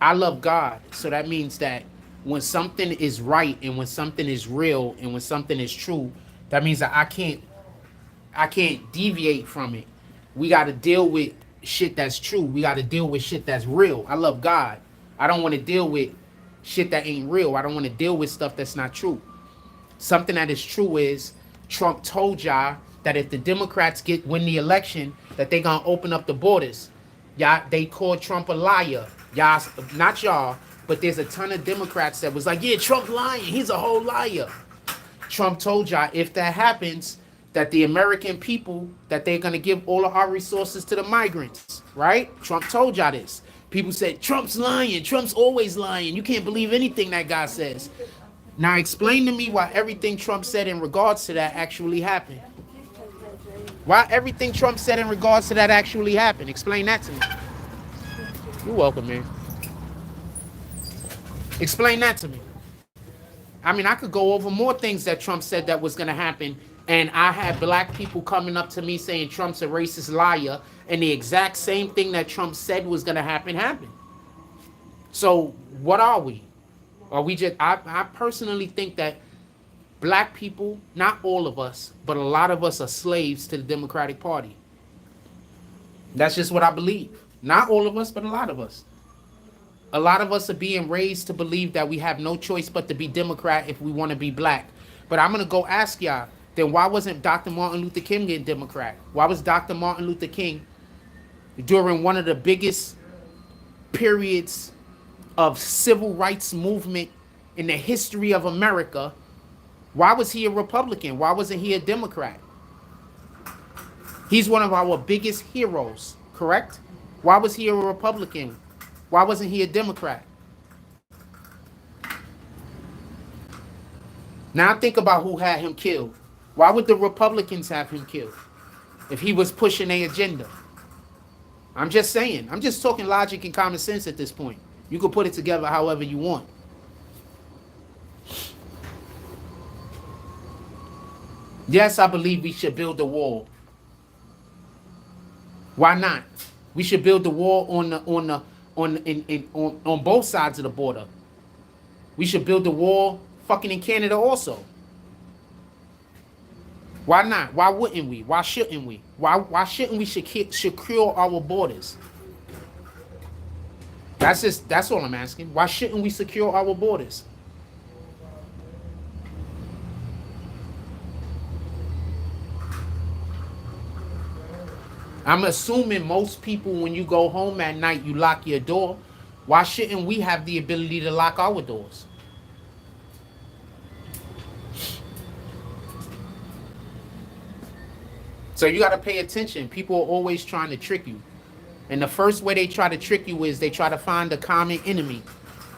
I love God. So that means that when something is right and when something is real and when something is true, that means that I can't deviate from it. We got to deal with shit that's true. We got to deal with shit that's real. I love God. I don't want to deal with shit that ain't real. I don't want to deal with stuff that's not true. Something that is true is Trump told y'all that if the Democrats win the election, that they gonna open up the borders. Y'all, they called Trump a liar. Y'all, not y'all, but there's a ton of Democrats that was like, yeah, Trump lying. He's a whole liar. Trump told y'all if that happens, that the American people, that they're gonna give all of our resources to the migrants, right? Trump told y'all this. People said, Trump's lying. Trump's always lying. You can't believe anything that guy says. Now explain to me why everything Trump said in regards to that actually happened. Why everything Trump said in regards to that actually happened. Explain that to me. You're welcome, man. Explain that to me. I mean, I could go over more things that Trump said that was going to happen. And I had black people coming up to me saying Trump's a racist liar. And the exact same thing that Trump said was going to happen happened. So what are we? Are we just, I personally think that black people, not all of us, but a lot of us are slaves to the Democratic Party. That's just what I believe. Not all of us, but a lot of us. A lot of us are being raised to believe that we have no choice but to be Democrat if we want to be black. But I'm going to go ask y'all, then why wasn't Dr. Martin Luther King getting Democrat? Why was Dr. Martin Luther King during one of the biggest periods of civil rights movement in the history of America? Why was he a Republican? Why wasn't he a Democrat? He's one of our biggest heroes, correct? Why was he a Republican? Why wasn't he a Democrat? Now think about who had him killed. Why would the Republicans have him killed if he was pushing their agenda? I'm just saying. I'm just talking logic and common sense at this point. You can put it together however you want. Yes, I believe we should build a wall. Why not? We should build the wall on both sides of the border. We should build the wall fucking in Canada also. Why not? Why wouldn't we? Why shouldn't we? Why shouldn't we secure our borders? That's all I'm asking. Why shouldn't we secure our borders? I'm assuming most people, when you go home at night, you lock your door. Why shouldn't we have the ability to lock our doors? So you got to pay attention. People are always trying to trick you. And the first way they try to trick you is they try to find a common enemy.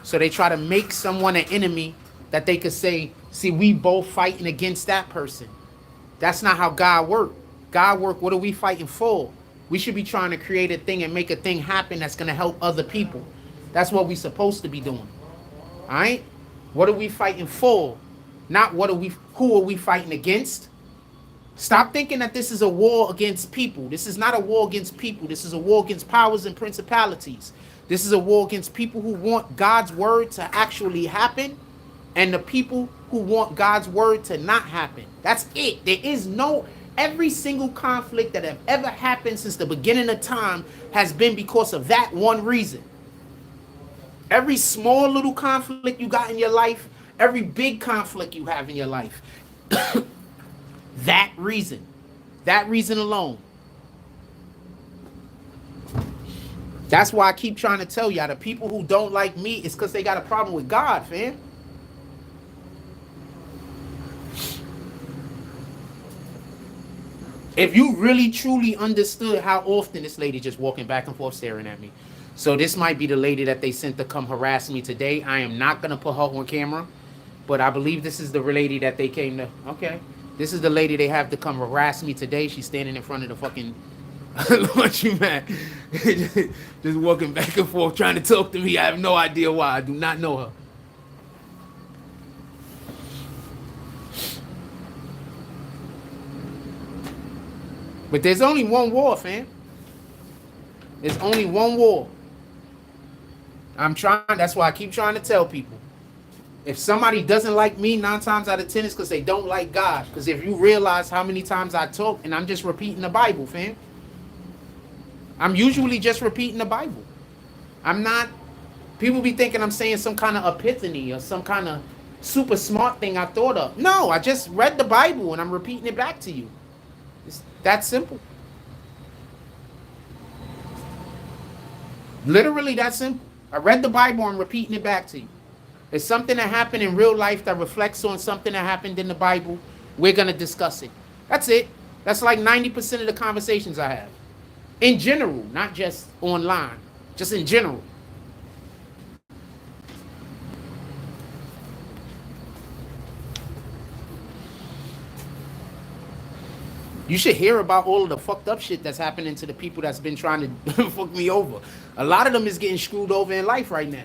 So they try to make someone an enemy that they could say, see, we both fighting against that person. That's not how God works. God work, what are we fighting for? We should be trying to create a thing and make a thing happen that's going to help other people. That's what we're supposed to be doing. All right? What are we fighting for? Not who are we fighting against? Stop thinking that this is a war against people. This is not a war against people. This is a war against powers and principalities. This is a war against people who want God's word to actually happen and the people who want God's word to not happen. That's it. There is no... Every single conflict that have ever happened since the beginning of time has been because of that one reason. Every small little conflict you got in your life, every big conflict you have in your life, that reason alone. That's why I keep trying to tell y'all, the people who don't like me is because they got a problem with God, fam. If you really truly understood how often this lady just walking back and forth staring at me. So this might be the lady that they sent to come harass me today. I am not going to put her on camera. But I believe this is the lady that they came to. Okay. This is the lady they have to come harass me today. She's standing in front of the fucking laundromat. Just walking back and forth trying to talk to me. I have no idea why. I do not know her. But there's only one war, fam. There's only one war. That's why I keep trying to tell people. If somebody doesn't like me, 9 times out of 10 is because they don't like God. Because if you realize how many times I talk, and I'm just repeating the Bible, fam. I'm usually just repeating the Bible. I'm not, people be thinking I'm saying some kind of epiphany or some kind of super smart thing I thought of. No, I just read the Bible and I'm repeating it back to you. It's that simple. Literally that simple. I read the Bible and repeating it back to you. It's something that happened in real life that reflects on something that happened in the Bible. We're going to discuss it. That's it. That's like 90% of the conversations I have. In general, not just online. just in general. You should hear about all of the fucked up shit that's happening to the people that's been trying to fuck me over. A lot of them is getting screwed over in life right now.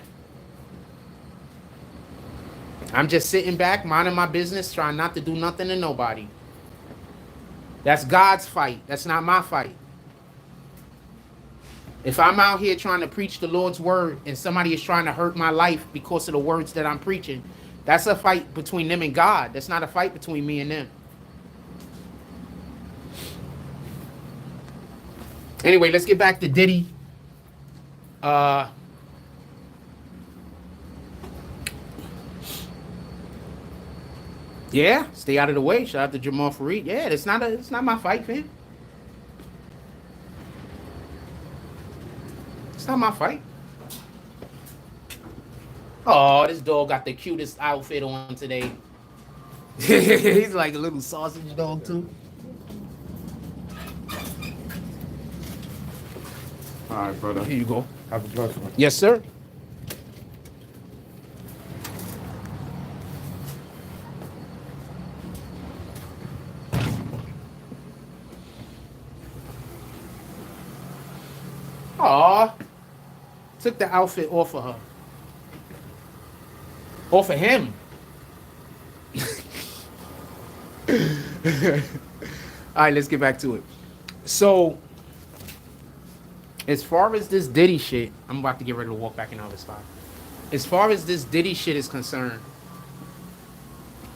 I'm just sitting back, minding my business, trying not to do nothing to nobody. That's God's fight. That's not my fight. If I'm out here trying to preach the Lord's word and somebody is trying to hurt my life because of the words that I'm preaching, that's a fight between them and God. That's not a fight between me and them. Anyway, let's get back to Diddy. Yeah, stay out of the way. Shout out to Jamal Fareed. Yeah, it's not my fight, fam. It's not my fight. Oh, this dog got the cutest outfit on today. He's like a little sausage dog too. All right, brother. Here you go. Have a blessed one. Yes, sir. Aw. Took the outfit off of her. Off of him. All right, let's get back to it. So, as far as this Diddy shit, I'm about to get ready to walk back in the other spot. As far as this Diddy shit is concerned,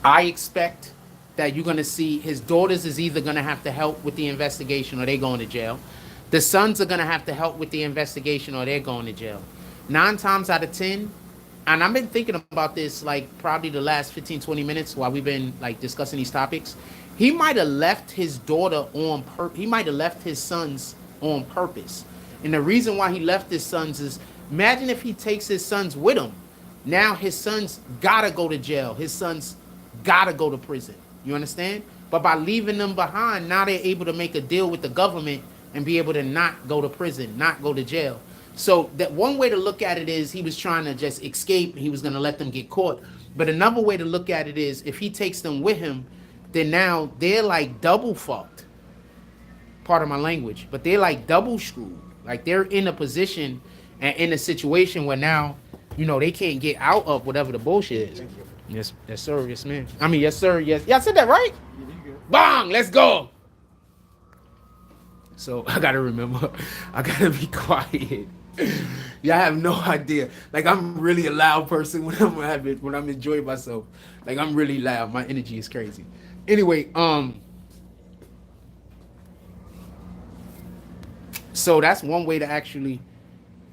I expect that you're going to see his daughters is either going to have to help with the investigation or they going to jail. The sons are going to have to help with the investigation or they're going to jail. 9 times out of 10, and I've been thinking about this like probably the last 15, 20 minutes while we've been like discussing these topics. He might have left his daughter on purpose. He might have left his sons on purpose. And the reason why he left his sons is, imagine if he takes his sons with him. Now his sons gotta go to jail. His sons gotta go to prison. You understand? But by leaving them behind, now they're able to make a deal with the government and be able to not go to prison, not go to jail. So that one way to look at it is he was trying to just escape. He was going to let them get caught. But another way to look at it is if he takes them with him, then now they're like double fucked. Pardon my language, but they're like double screwed. Like they're in a position and in a situation where now, you know, they can't get out of whatever the bullshit is. Yes, yes, sir. Yes, man. I mean, yes, sir. Yes. Yeah, I said that right? Bang! Let's go. So I gotta remember, I gotta be quiet. Y'all have no idea. Like I'm really a loud person when I'm enjoying myself. Like I'm really loud. My energy is crazy. Anyway, so that's one way to actually.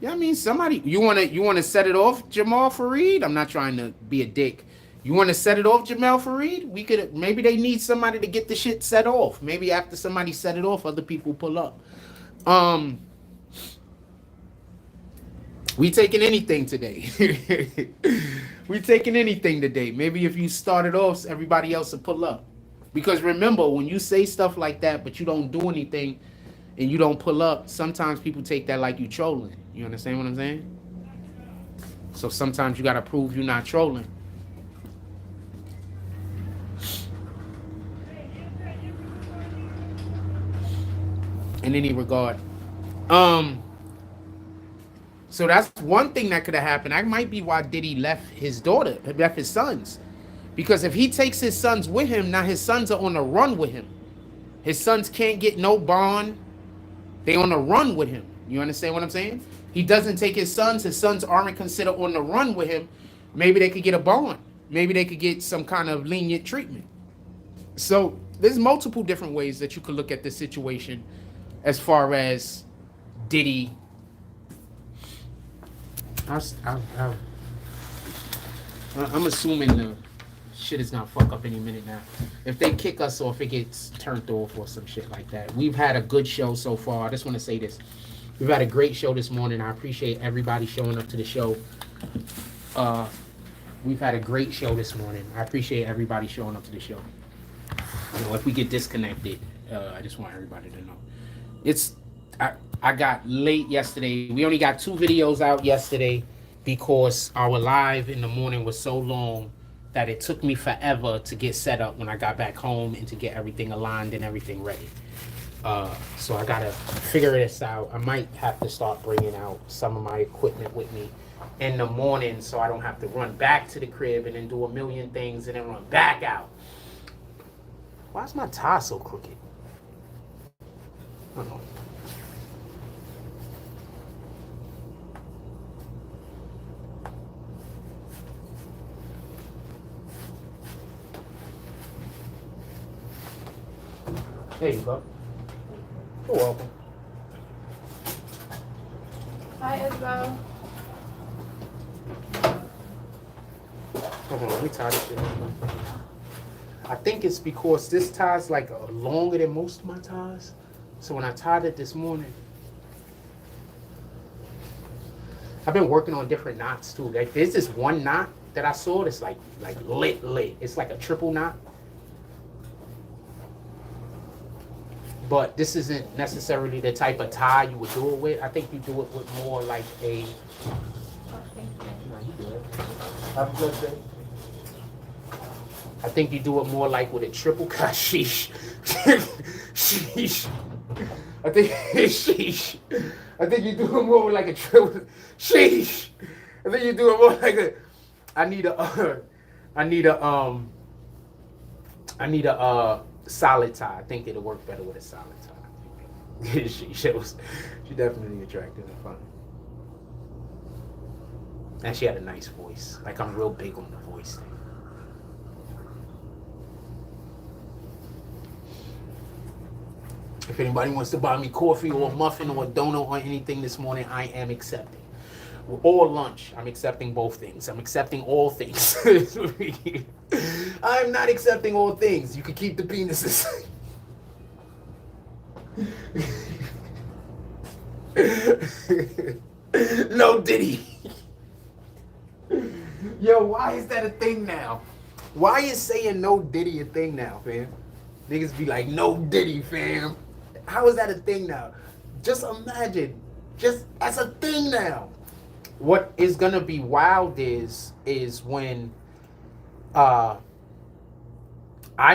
Yeah, I mean somebody. You wanna set it off, Jamal Fareed? I'm not trying to be a dick. You want to set it off, Jamal Fareed? We could, maybe they need somebody to get the shit set off. Maybe after somebody set it off, other people pull up. We taking anything today. We taking anything today. Maybe if you start it off, everybody else will pull up. Because remember, when you say stuff like that, but you don't do anything and you don't pull up, sometimes people take that like you trolling. You understand what I'm saying? So sometimes you got to prove you're not trolling. In any regard. So that's one thing that could have happened. That might be why Diddy left his daughter, left his sons. Because if he takes his sons with him, now his sons are on the run with him. His sons can't get no bond. They on the run with him. You understand what I'm saying? He doesn't take his sons aren't considered on the run with him. Maybe they could get a bond. Maybe they could get some kind of lenient treatment. So there's multiple different ways that you could look at this situation. As far as Diddy, I'm assuming the shit is gonna fuck up any minute now. If they kick us off, it gets turned off or some shit like that. We've had a good show so far. I just want to say this. We've had a great show this morning. I appreciate everybody showing up to the show. We've had a great show this morning. I appreciate everybody showing up to the show. You know, if we get disconnected, I just want everybody to know. I got late yesterday. We only got 2 videos out yesterday because our live in the morning was so long that it took me forever to get set up when I got back home and to get everything aligned and everything ready. So I gotta figure this out. I might have to start bringing out some of my equipment with me in the morning so I don't have to run back to the crib and then do a million things and then run back out. Why's my tie so crooked? I don't know. There you go. You're welcome. Hi, Isabel. Hold on, let me tie this shit. I think it's because this tie's like longer than most of my ties. So when I tied it this morning, I've been working on different knots too. Like there's this one knot that I saw that's like lit. It's like a triple knot. But this isn't necessarily the type of tie you would do it with. I think you do it with more like a. Oh, thank you. No, you good. Have a good day. I think you do it more like with a triple cut. Sheesh. Sheesh. I think sheesh. I think you do it more like a triple. Sheesh. I think you do it more like a. I need a solid tie. I think it'll work better with a solid tie. she definitely attractive and funny. And she had a nice voice. Like I'm real big on the voice thing. If anybody wants to buy me coffee or a muffin or a donut or anything this morning, I am accepting. Or lunch, I'm accepting both things. I'm accepting all things. I'm not accepting all things. You can keep the penises. No Diddy. Yo, why is that a thing now? Why is saying no Diddy a thing now, fam? Niggas be like, no Diddy, fam. How is that a thing now? Just imagine. Just as a thing now. What is gonna be wild is when I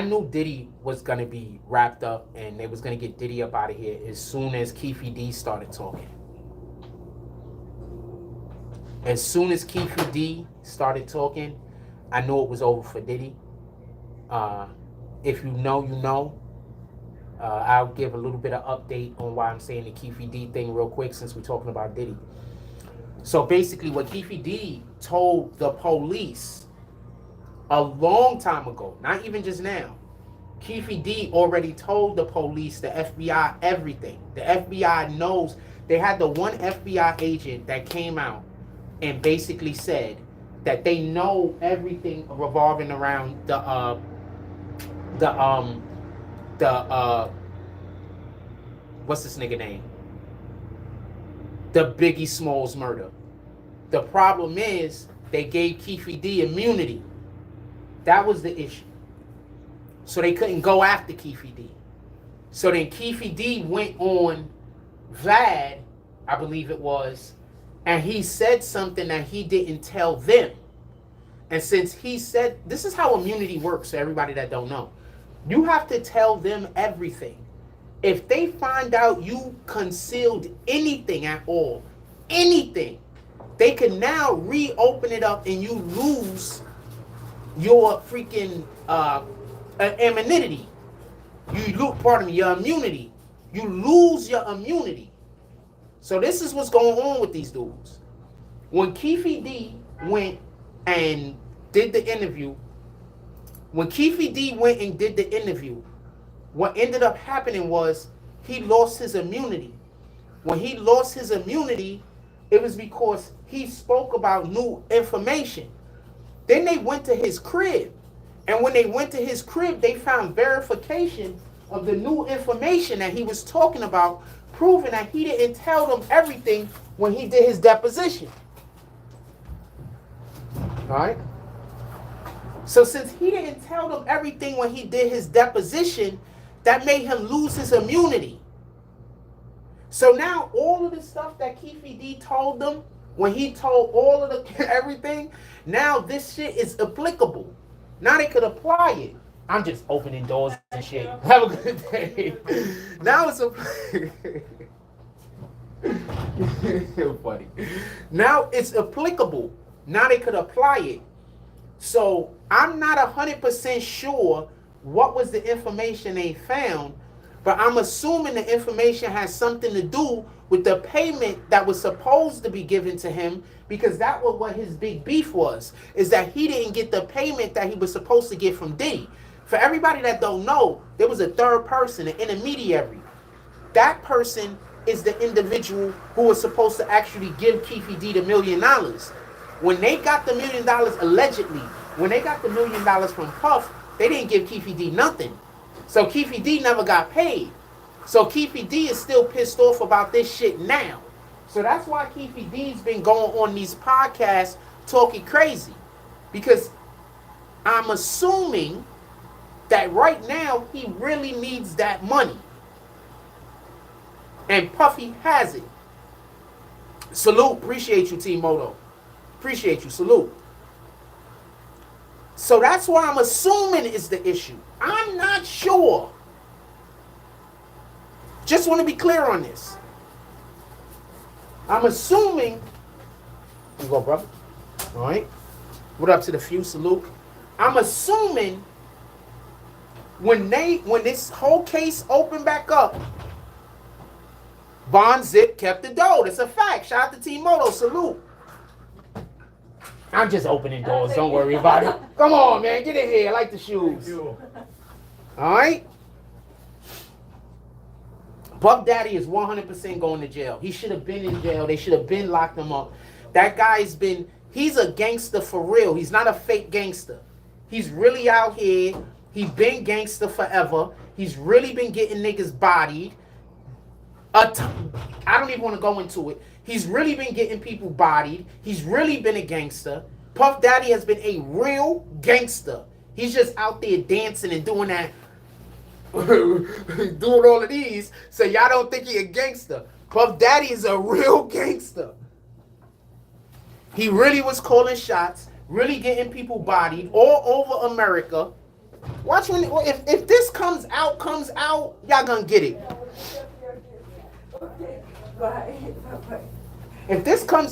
knew Diddy was gonna be wrapped up and they was gonna get Diddy up out of here as soon as Keefe D started talking. As soon as Keefe D started talking, I knew it was over for Diddy. If you know, you know. I'll give a little bit of update on why I'm saying the Keefe D thing real quick since we're talking about Diddy. So basically what Keefe D told the police a long time ago, not even just now, Keefe D already told the police, the FBI, everything. The FBI knows. They had the one FBI agent that came out and basically said that they know everything revolving around what's this nigga name? The Biggie Smalls murder. The problem is they gave Keefe D immunity. That was the issue. So they couldn't go after Keefe D. So then Keefe D went on Vlad, I believe it was, and he said something that he didn't tell them. And since he said, this is how immunity works, so everybody that don't know. You have to tell them everything. If they find out you concealed anything at all, anything, they can now reopen it up and you lose your freaking immunity. Your immunity. You lose your immunity. So this is what's going on with these dudes. When Keefe D went and did the interview, what ended up happening was he lost his immunity. When he lost his immunity, it was because he spoke about new information. Then they went to his crib. And when they went to his crib, they found verification of the new information that he was talking about, proving that he didn't tell them everything when he did his deposition. All right? So since he didn't tell them everything when he did his deposition, that made him lose his immunity. So now all of the stuff that Keefe D told them, when he told all of the everything, now this shit is applicable. Now they could apply it. I'm just opening doors and shit. Have a good day. Now it's a funny. Now it's applicable. Now they could apply it. So I'm not 100% sure what was the information they found, but I'm assuming the information has something to do with the payment that was supposed to be given to him, because that was what his big beef was, is that he didn't get the payment that he was supposed to get from Diddy. For everybody that don't know, there was a third person, an intermediary. That person is the individual who was supposed to actually give Keefe D the $1 million. When they got the $1 million, allegedly, when they got the $1 million from Puff, they didn't give Keefe D nothing. So Keefe D never got paid. So Keefe D is still pissed off about this shit now. So that's why Keefe D's been going on these podcasts talking crazy. Because I'm assuming that right now he really needs that money. And Puffy has it. Salute. Appreciate you, T-Moto. Appreciate you. Salute. So that's why I'm assuming is the issue. I'm not sure. Just want to be clear on this. I'm assuming. You go, brother. All right. What up to the few? Salute. I'm assuming when this whole case opened back up, Von Zip kept the dough. That's a fact. Shout out to T-Moto. Salute. I'm just opening doors. Don't worry about it. Come on, man. Get in here. I like the shoes. All right. Buck Daddy is 100% going to jail. He should have been in jail. They should have been locked him up. That guy's been, he's a gangster for real. He's not a fake gangster. He's really out here. He's been gangster forever. He's really been getting niggas bodied. I don't even want to go into it. He's really been getting people bodied. He's really been a gangster. Puff Daddy has been a real gangster. He's just out there dancing and doing that, doing all of these, so y'all don't think he a gangster. Puff Daddy is a real gangster. He really was calling shots, really getting people bodied all over America. Watch when if this comes out, y'all gonna get it. Okay. Bye. Bye. If this comes